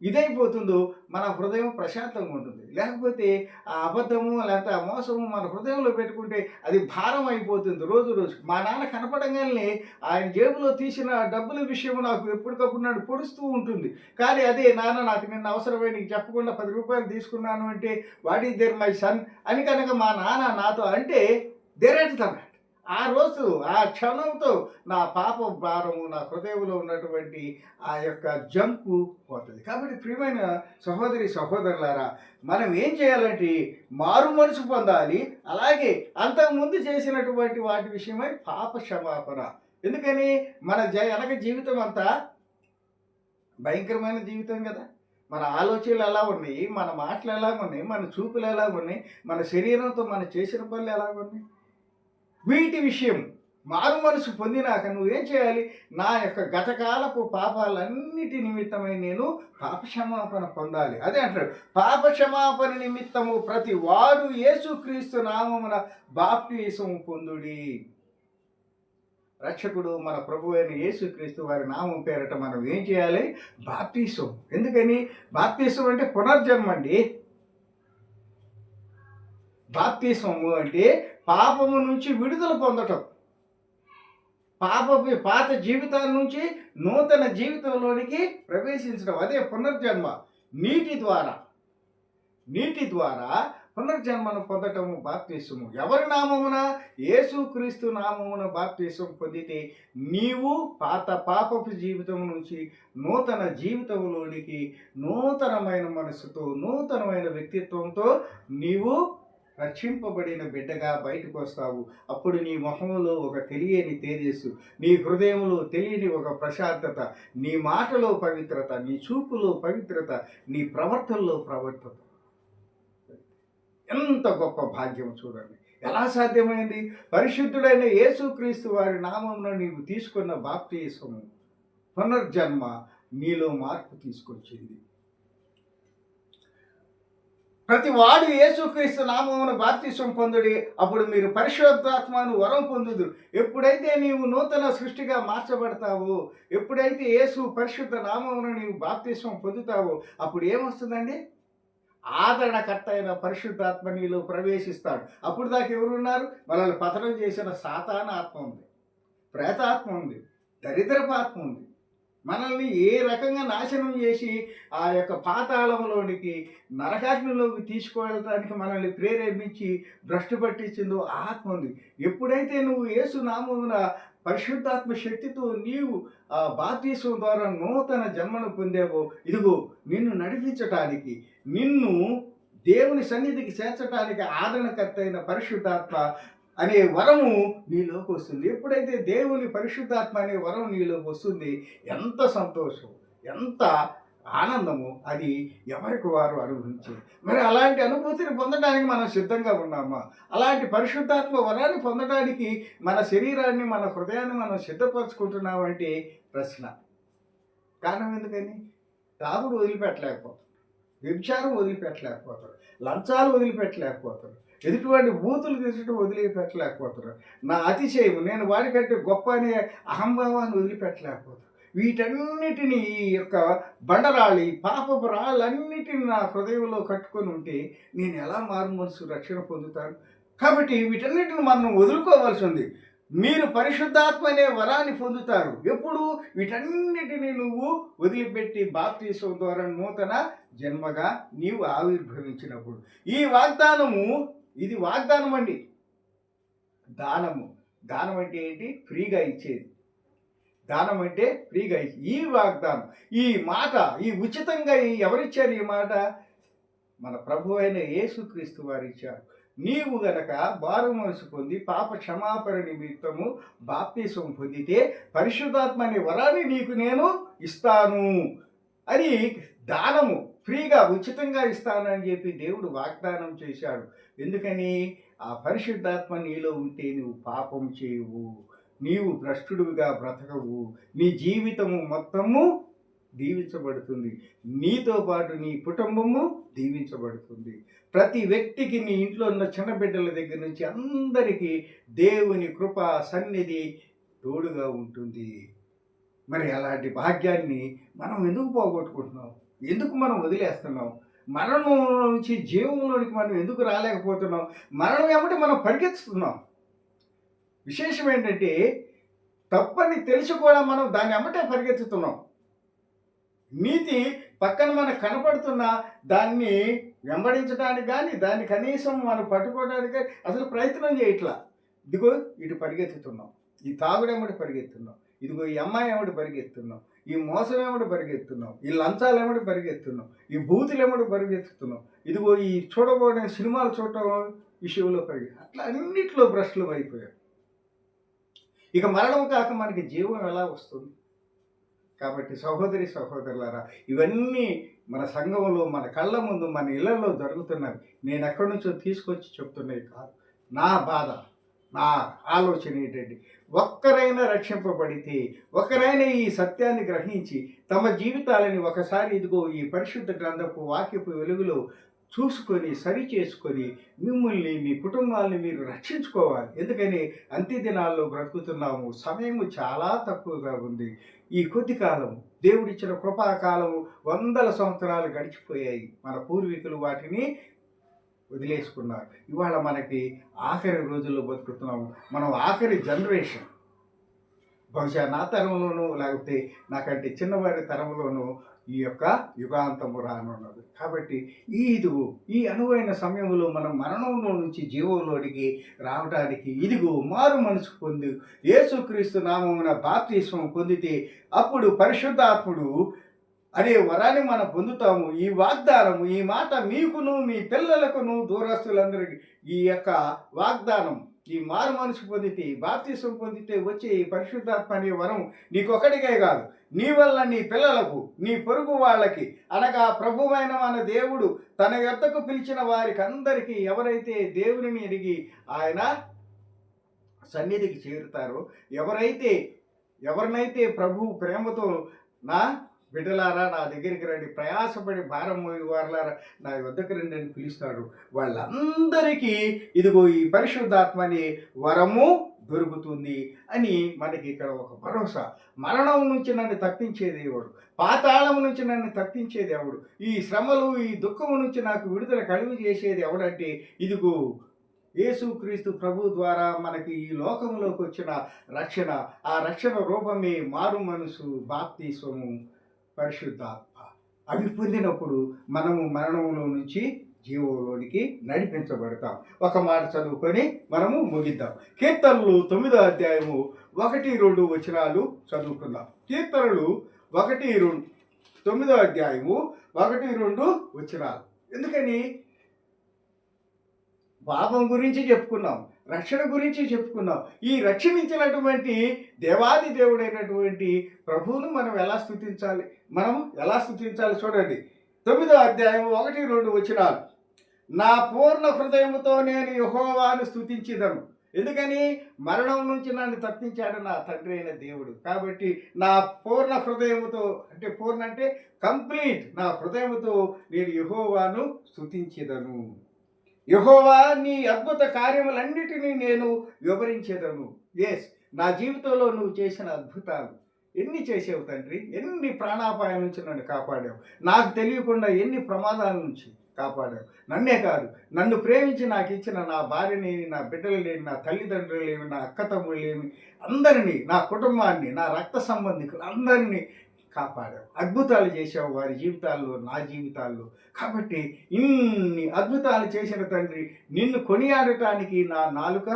ఇదైపోతుందో మన హృదయం ప్రశాంతంగా ఉంటుంది. లేకపోతే ఆ అబద్ధము లేకపోతే ఆ మోసము మన హృదయంలో పెట్టుకుంటే అది భారం అయిపోతుంది రోజు రోజుకి. మా నాన్న కనపడంగానే ఆయన జేబులో తీసిన డబ్బుల విషయం నాకు ఎప్పటికప్పుడు నన్ను పొడుస్తూ ఉంటుంది. కానీ అదే నాన్న నాకు నిన్న అవసరమై నీకు చెప్పకుండా 10 రూపాయలు తీసుకున్నాను అంటే what is there my son అని కనుక మా నాన్న నాతో అంటే దేరెడతాను. ఆ రోజు ఆ క్షణంతో నా పాప భారము నా హృదయంలో ఉన్నటువంటి ఆ యొక్క జంకు పోతుంది. కాబట్టి ప్రియమైన సహోదరి సహోదరులారా, మనం ఏం చేయాలంటే మారు మనసు పొందాలి. అలాగే అంతకుముందు చేసినటువంటి వాటి విషయమై పాప క్షమాపణ. ఎందుకని మన వెనక జీవితం అంతా భయంకరమైన జీవితం కదా. మన ఆలోచనలు ఎలా ఉన్నాయి, మన మాటలు ఎలా ఉన్నాయి, మన చూపులు ఎలా ఉన్నాయి, మన శరీరంతో మనం చేసిన పనులు ఎలా ఉన్నాయి, వీటి విషయం మారు మనసు పొందినాక నువ్వేం చేయాలి? నా యొక్క గతకాలపు పాపాలన్నిటి నిమిత్తమై నేను పాప క్షమాపణ పొందాలి. అదే అంటాడు, పాప క్షమాపణ నిమిత్తము ప్రతి వాడు యేసుక్రీస్తు నామమున బాప్తిసము పొందుడి. రక్షకుడు మన ప్రభు అయిన యేసుక్రీస్తు వారి నామం పేరట మనం ఏం చేయాలి? బాప్తిసం. ఎందుకని? బాప్తిసం అంటే పునర్జన్మ అండి. బాప్తిసము అంటే పాపము నుంచి విడుదల పొందటం, పాత జీవితాల నుంచి నూతన జీవితంలోనికి ప్రవేశించడం, అదే పునర్జన్మ. నీటి ద్వారా పునర్జన్మను పొందటము బాప్తిసము. ఎవరి నామమున? యేసుక్రీస్తు నామమున బాప్తిసం పొందితే నీవు పాపపు జీవితం నుంచి నూతన జీవితంలోనికి నూతనమైన మనసుతో నూతనమైన వ్యక్తిత్వంతో నీవు రక్షింపబడిన బిడ్డగా బయటకు వస్తావు. అప్పుడు నీ మొహంలో ఒక తెలియని తేజస్సు, నీ హృదయంలో తెలియని ఒక ప్రశాంతత, నీ మాటలో పవిత్రత, నీ చూపులో పవిత్రత, నీ ప్రవర్తనలో ప్రవర్తన. ఎంత గొప్ప భాగ్యం చూడండి. ఎలా సాధ్యమైంది? పరిశుద్ధుడైన యేసుక్రీస్తు వారి నామమున నీవు తీసుకున్న బాప్తిసము పునర్జన్మ నీలో మార్పు తీసుకొచ్చింది. ప్రతి వాడు యేసుక్రీస్తు నామమున బాప్తిసం పొందుడి, అప్పుడు మీరు పరిశుద్ధాత్మను వరం పొందుదురు. ఎప్పుడైతే నీవు నూతన సృష్టిగా మార్చబడతావో, ఎప్పుడైతే యేసు పరిశుద్ధ నామమున నీవు బాప్తిసం పొందుతావో, అప్పుడు ఏమొస్తుందండి? ఆదరణకర్త అయిన పరిశుద్ధాత్మ నీలో ప్రవేశిస్తాడు. అప్పుడు దాకా ఎవరున్నారు? మనల్ని పతనం చేసిన సాతాన ఆత్మ ఉంది, ప్రేతాత్మ ఉంది, దరిద్రపాత్మ ఉంది. మనల్ని ఏ రకంగా నాశనం చేసి ఆ యొక్క పాతాళంలోనికి నరకాగ్నిలోకి తీసుకువెళ్ళడానికి మనల్ని ప్రేరేపించి భ్రష్టు పట్టించిందో ఆత్మ ఉంది. ఎప్పుడైతే నువ్వు యేసు నామమున పరిశుద్ధాత్మ శక్తితో నీవు ఆ బాప్తిసం ద్వారా నూతన జన్మను పొందావో, ఇదిగో నిన్ను నడిపించటానికి, నిన్ను దేవుని సన్నిధికి చేర్చడానికి ఆదరణకర్త అయిన పరిశుద్ధాత్మ అనే వరము నీలోకి వస్తుంది. ఎప్పుడైతే దేవుని పరిశుద్ధాత్మ అనే వరం నీలోకి వస్తుంది, ఎంత సంతోషం, ఎంత ఆనందము అది ఎవరికి వారు అనుభవించేది. మరి అలాంటి అనుభూతిని పొందడానికి మనం సిద్ధంగా ఉన్నామా? అలాంటి పరిశుద్ధాత్మ వరాన్ని పొందడానికి మన శరీరాన్ని, మన హృదయాన్ని మనం సిద్ధపరచుకుంటున్నామంటే ప్రశ్న. కారణం ఎందుకని? తాగుడు వదిలిపెట్టలేకపోతాడు, వ్యభిచారం వదిలిపెట్టలేకపోతాడు, లంచాలు వదిలిపెట్టలేకపోతాడు, ఎదుటివాడి బూతులు తీసడం వదిలిపెట్టలేకపోతారు, నా అతిశయం, నేను వాడికంటే గొప్ప అనే అహంభావాన్ని వదిలిపెట్టలేకపోతారు. వీటన్నిటినీ ఈ యొక్క బండరాళి పాపపు రాళ్ళన్నిటిని నా హృదయంలో కట్టుకొని ఉంటే నేను ఎలా మారు మనసు రక్షణ పొందుతాను? కాబట్టి వీటన్నిటిని మనం వదులుకోవాల్సి ఉంది. మీరు పరిశుద్ధాత్మ అనే వరాన్ని పొందుతారు ఎప్పుడు? వీటన్నిటిని నువ్వు వదిలిపెట్టి బాప్తిసం ద్వారా నూతన జన్మగా నీవు ఆవిర్భవించినప్పుడు. ఈ వాగ్దానము, ఇది వాగ్దానం అండి. దానం అంటే ఏంటి? ఫ్రీగా ఇచ్చేది. దానం అంటే ఫ్రీగా ఇచ్చి, ఈ వాగ్దానం, ఈ మాట, ఈ ఉచితంగా ఎవరిచ్చారు? ఈ మాట మన ప్రభు అయిన యేసుక్రీస్తు వారు ఇచ్చారు. నీవు గనక మారు మనసు పొంది పాప క్షమాపణ నిమిత్తము బాప్తిసం పొందితే పరిశుద్ధాత్మ అనే వరాన్ని నీకు నేను ఇస్తాను అని దానము, ఫ్రీగా ఉచితంగా ఇస్తానని చెప్పి దేవుడు వాగ్దానం చేశాడు. ఎందుకని? ఆ పరిశుద్ధాత్మ నీలో ఉంటే నువ్వు పాపం చేయవు, నీవు భ్రష్టుడివిగా బ్రతకవు, నీ జీవితము మొత్తము దీవించబడుతుంది, నీతో పాటు నీ కుటుంబము దీవించబడుతుంది. ప్రతి వ్యక్తికి, నీ ఇంట్లో ఉన్న చిన్న బిడ్డల దగ్గర నుంచి అందరికీ దేవుని కృప సన్నిధి తోడుగా ఉంటుంది. మరి అలాంటి భాగ్యాన్ని మనం ఎందుకు పోగొట్టుకుంటున్నాం? ఎందుకు మనం వదిలేస్తున్నాం? మరణం నుంచి జీవంలోనికి మనం ఎందుకు రాలేకపోతున్నాం? మరణం ఏమంటే మనం పరిగెత్తుతున్నాం. విశేషం ఏంటంటే, తప్పని తెలిసి కూడా మనం దాన్ని ఎమ్మటే పరిగెత్తుతున్నాం. నీతి పక్కన మనకు కనపడుతున్న దాన్ని వెంబడించడానికి కానీ, దాన్ని కనీసం మనం పట్టుకోవడానికి కానీ అసలు ప్రయత్నం చేయట్లా. ఇదిగో ఇటు పరిగెత్తుతున్నాం, ఈ తాగుడెమ్మడి పరిగెత్తున్నాం, ఇదిగో ఈ అమ్మాయి ఏమిటి పరిగెత్తున్నాం, ఈ మోసం ఏమిటి పరిగెత్తున్నాం, ఈ లంచాలు ఏమిటి పరిగెత్తున్నాం, ఈ బూతులు ఏమిటి పరిగెత్తుతున్నాం, ఇదిగో ఈ చూడబోయే సినిమాలు చూడటం విషయంలో అట్లా అన్నిట్లో భ్రష్టులు అయిపోయారు. ఇక మరణం కాక మనకి జీవం ఎలా వస్తుంది? కాబట్టి సహోదరి సహోదరులారా, ఇవన్నీ మన సంఘంలో, మన కళ్ళ ముందు, మన ఇళ్లలో జరుగుతున్నవి. నేను ఎక్కడి నుంచో తీసుకొచ్చి చెప్తున్నవి కాదు. నా బాధ, నా ఆలోచన ఏంటంటే, ఒక్కరైనా రక్షింపబడితే, ఒకరైనా ఈ సత్యాన్ని గ్రహించి తమ జీవితాలని ఒకసారి ఇదిగో ఈ పరిశుద్ధ గ్రంథపు వాక్యపు వెలుగులో చూసుకొని, సరి చేసుకొని, మిమ్మల్ని, మీ కుటుంబాన్ని మీరు రక్షించుకోవాలి. ఎందుకని? అంత్య దినాల్లో బ్రతుకుతున్నాము, సమయము చాలా తక్కువగా ఉంది. ఈ కొద్ది కాలము, దేవుడిచ్చిన కృపాకాలము, వందల సంవత్సరాలు గడిచిపోయాయి. మన పూర్వీకులు వాటిని వదిలేసుకున్నారు. ఇవాళ మనకి ఆఖరి రోజుల్లో బతుకుతున్నాము. మనం ఆఖరి జనరేషన్. బహుశా నా తరంలోనూ, లేకపోతే నాకంటే చిన్నవారి తరంలోనూ ఈ యొక్క యుగాంతము రానున్నది. కాబట్టి ఈ అనువైన సమయంలో మనం మరణంలో నుంచి జీవంలోనికి రావడానికి ఇదిగో మారు మనసు పొంది యేసుక్రీస్తు నామమున బాప్తిస్మం పొందితే అప్పుడు పరిశుద్ధాత్ముడు అనే వరాన్ని మనం పొందుతాము. ఈ వాగ్దానము, ఈ మాట మీకును, మీ పిల్లలకును, దూరస్తులందరికీ ఈ యొక్క వాగ్దానం, ఈ మారు మనసు పొందితే, బాప్తిసం పొందితే వచ్చే ఈ పరిశుద్ధాత్మ అనే వరం నీకొకటికే కాదు, నీ వల్ల నీ పిల్లలకు, నీ పొరుగు వాళ్ళకి, అనగా ప్రభువైన మన దేవుడు తన యొద్దకు పిలిచిన వారికి అందరికీ, ఎవరైతే దేవునిని ఎరిగి ఆయన సన్నిధికి చేరుతారో, ఎవరినైతే ప్రభు ప్రేమతో నా బిడ్డలారా నా దగ్గరికి రండి, ప్రయాసపడి భారం వారులారా నా వద్దకు రండి అని పిలుస్తాడు. వాళ్ళందరికీ ఇదిగో ఈ పరిశుద్ధాత్మని వరము దొరుకుతుంది అని మనకి ఇక్కడ ఒక భరోసా. మరణం నుంచి నన్ను తప్పించే దేవుడు, పాతాళం నుంచి నన్ను తప్పించే దేవుడు, ఈ శ్రమలు, ఈ దుఃఖము నుంచి నాకు విడుదల కలుగు చేసేది ఎవడంటే ఇదిగో యేసుక్రీస్తు ప్రభు ద్వారా మనకి ఈ లోకంలోకి వచ్చిన రక్షణ. ఆ రక్షణ రూపమే మారు మనసు, బాప్తిస్మము, పరిశుద్ధాత్మ. అవి పొందినప్పుడు మనము మరణంలో నుంచి జీవంలోనికి నడిపించబడతాం. ఒక మాట చదువుకొని మనము ముగిద్దాం. కీర్తనలు 9వ అధ్యాయము 1-2 వచనాలు చదువుకుందాం. కీర్తనలు 1-2, 9వ అధ్యాయము 1-2 వచనాలు. ఎందుకని? పాపం గురించి చెప్పుకున్నాం, రక్షణ గురించి చెప్పుకున్నాం. ఈ రక్షణించినటువంటి దేవాది దేవుడైనటువంటి ప్రభువును మనం ఎలా స్తుతించాలి? చూడండి, 9వ అధ్యాయం 1-2 వచనాలు. నా పూర్ణ హృదయముతో నేను యెహోవాను స్తుతించెదను. ఎందుకని? మరణం నుంచి నన్ను తప్పించాడు నా తండ్రి అయిన దేవుడు. కాబట్టి నా పూర్ణ హృదయముతో, అంటే పూర్ణ అంటే కంప్లీట్, నా హృదయముతో నేను యెహోవాను స్తుతించెదను. యెహోవా నీ అద్భుత కార్యములన్నిటినీ నేను వివరించేదను. నా జీవితంలో నువ్వు చేసిన అద్భుతాలు ఎన్ని చేసావు తండ్రి, ఎన్ని ప్రాణాపాయం నుంచి నన్ను కాపాడావు, నాకు తెలియకుండా ఎన్ని ప్రమాదాల నుంచి కాపాడావు. నన్నే కాదు, నన్ను ప్రేమించి నాకు ఇచ్చిన నా భార్యనేమి, నా బిడ్డలేమి, నా తల్లిదండ్రులేమి, నా అక్క తమ్ముళ్ళేమి, అందరినీ, నా కుటుంబాన్ని, నా రక్త సంబంధికులు అందరినీ కాపాడావు. అద్భుతాలు చేసావు వారి జీవితాల్లో, నా జీవితాల్లో. కాబట్టి ఇన్ని అద్భుతాలు చేసిన తండ్రి, నిన్ను కొనియాడటానికి నా నాలుక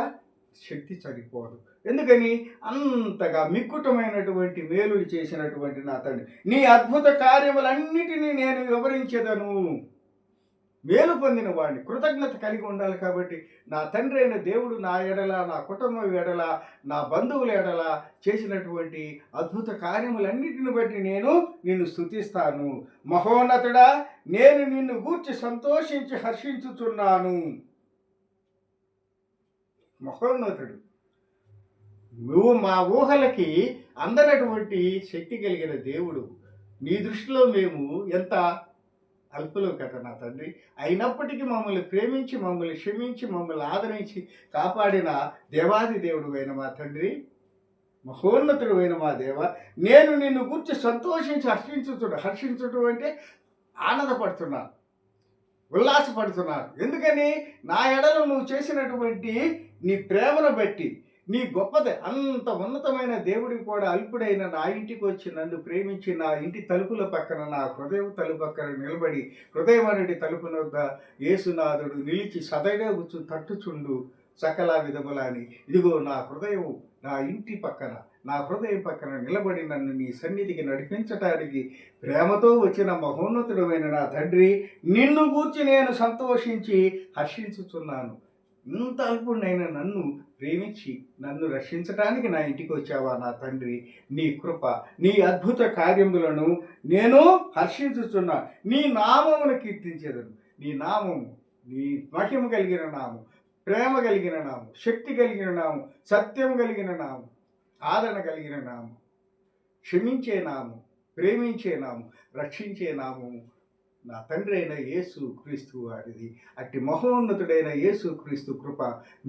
శక్తి సరిపోదు. ఎందుకని? అంతగా మిక్కుటమైనటువంటి మేలులు చేసినటువంటి నా తండ్రి, నీ అద్భుత కార్యములన్నిటినీ నేను వివరించెదను. మేలు పొందిన వాడిని, కృతజ్ఞత కలిగి ఉండాలి. కాబట్టి నా తండ్రి అయిన దేవుడు నా ఎడల, నా కుటుంబం ఎడల, నా బంధువుల ఎడల చేసినటువంటి అద్భుత కార్యములన్నిటిని బట్టి నేను నిన్ను స్తుతిస్తాను. మహోన్నతుడా, నేను నిన్ను గూర్చి సంతోషించి హర్షించుచున్నాను. మహోన్నతుడు, నువ్వు మా ఊహలకి అందనటువంటి శక్తి కలిగిన దేవుడు. నీ దృష్టిలో మేము ఎంత అల్పులు కదా నా తండ్రి. అయినప్పటికీ మమ్మల్ని ప్రేమించి, మమ్మల్ని క్షమించి, మమ్మల్ని ఆదరించి కాపాడిన దేవాది దేవుడు అయిన మా తండ్రి, మహోన్నతుడు అయిన మా దేవ, నేను నిన్ను గురించి సంతోషించి హర్షించటం అంటే ఆనందపడుతున్నాను, ఉల్లాసపడుతున్నాను. ఎందుకని? నా ఎడల నువ్వు చేసినటువంటి నీ ప్రేమను బట్టి, నీ గొప్పది. అంత ఉన్నతమైన దేవుడికి కూడా అల్పుడైన నా ఇంటికి వచ్చి నన్ను ప్రేమించి, నా ఇంటి తలుపుల పక్కన, నా హృదయం తలుపు పక్కన నిలబడి, హృదయమనుడి తలుపున వద్ద యేసునాథుడు నిలిచి సదైడగుచు తట్టుచుండు సకల విధములని. ఇదిగో నా హృదయం నా ఇంటి పక్కన, నా హృదయం పక్కన నిలబడి నన్ను నీ సన్నిధికి నడిపించటానికి ప్రేమతో వచ్చిన మహోన్నతుడమైన నా తండ్రి, నిన్ను గూర్చి నేను సంతోషించి హర్షించుచున్నాను. ఇంత అల్పుడైన నన్ను ప్రేమించి నన్ను రక్షించటానికి నా ఇంటికి వచ్చావా నా తండ్రి. నీ కృప, నీ అద్భుత కార్యములను నేను హర్షించుచున్నా. నీ నామమును కీర్తించేదను. నీ నామము, నీ మహిమ కలిగిన నామం, ప్రేమ కలిగిన నామం, శక్తి కలిగిన నామం, సత్యం కలిగిన నామం, ఆదరణ కలిగిన నామం, క్షమించే నామం, ప్రేమించే నామం, రక్షించే నామము నా తండ్రి అయిన యేసు క్రీస్తు వారిది. అట్టి మహోన్నతుడైన యేసు క్రీస్తు కృప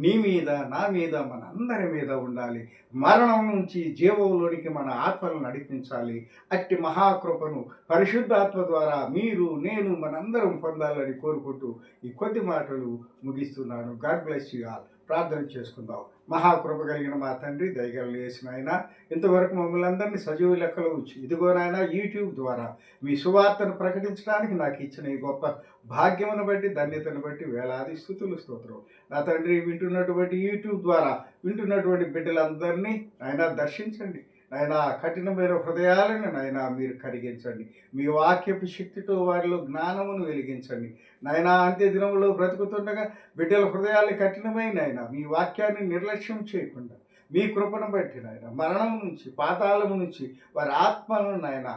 నీ మీద, నా మీద, మన అందరి మీద ఉండాలి. మరణం నుంచి జీవంలోనికి మన ఆత్మలను నడిపించాలి. అట్టి మహాకృపను పరిశుద్ధాత్మ ద్వారా మీరు, నేను, మనందరం పొందాలని కోరుకుంటూ ఈ కొద్ది మాటలు ముగిస్తున్నాను. God bless you all. ప్రార్థన చేసుకుందాం. మహాకృప కలిగిన మా తండ్రి, దయగల యేసు నాయన, ఇంతవరకు మమ్మల్ని అందరినీ సజీవ లెక్కలో ఉంచి, ఇదిగో నాయన యూట్యూబ్ ద్వారా మీ సువార్తను ప్రకటించడానికి నాకు ఇచ్చిన ఈ గొప్ప భాగ్యమును బట్టి, ధన్యతను బట్టి వేలాది స్తుతులు, స్తోత్రం. నా తండ్రి, వింటున్నటువంటి యూట్యూబ్ ద్వారా వింటున్నటువంటి బిడ్డలందరినీ నాయన దర్శించండి. నాయన కఠినమైన హృదయాలను నాయన మీరు కరిగించండి. మీ వాక్యపు శక్తితో వారిలో జ్ఞానమును వెలిగించండి. నాయన అంత్య దినములో బ్రతుకుతుండగా బిడ్డల హృదయాలు కఠినమైన నాయన మీ వాక్యాన్ని నిర్లక్ష్యం చేయకుండా మీ కృపను బట్టి నాయన మరణం నుంచి, పాతాళము నుంచి వారి ఆత్మలను నాయన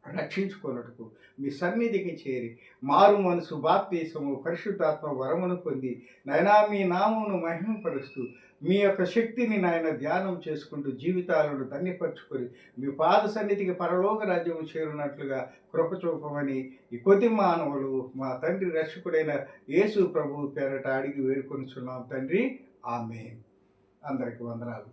రక్షించుకున్నట్టుకు మీ సన్నిధికి చేరి మారు మనసు, బాప్తీసము, పరిశుద్ధాత్మ వరమును పొంది నాయనా మీ నామమును మహిమపరుస్తూ మీ యొక్క శక్తిని నాయన ధ్యానం చేసుకుంటూ జీవితాలను ధన్యపరుచుకొని మీ పాద సన్నిధికి పరలోక రాజ్యము చేరున్నట్లుగా కృప చూపమని ఈ కొద్ది మానవులు మా తండ్రి రక్షకుడైన యేసు ప్రభువు పేరట అడిగి వేడుకొనిచున్నాం తండ్రి. ఆమేన్. అందరికీ వందనాలు.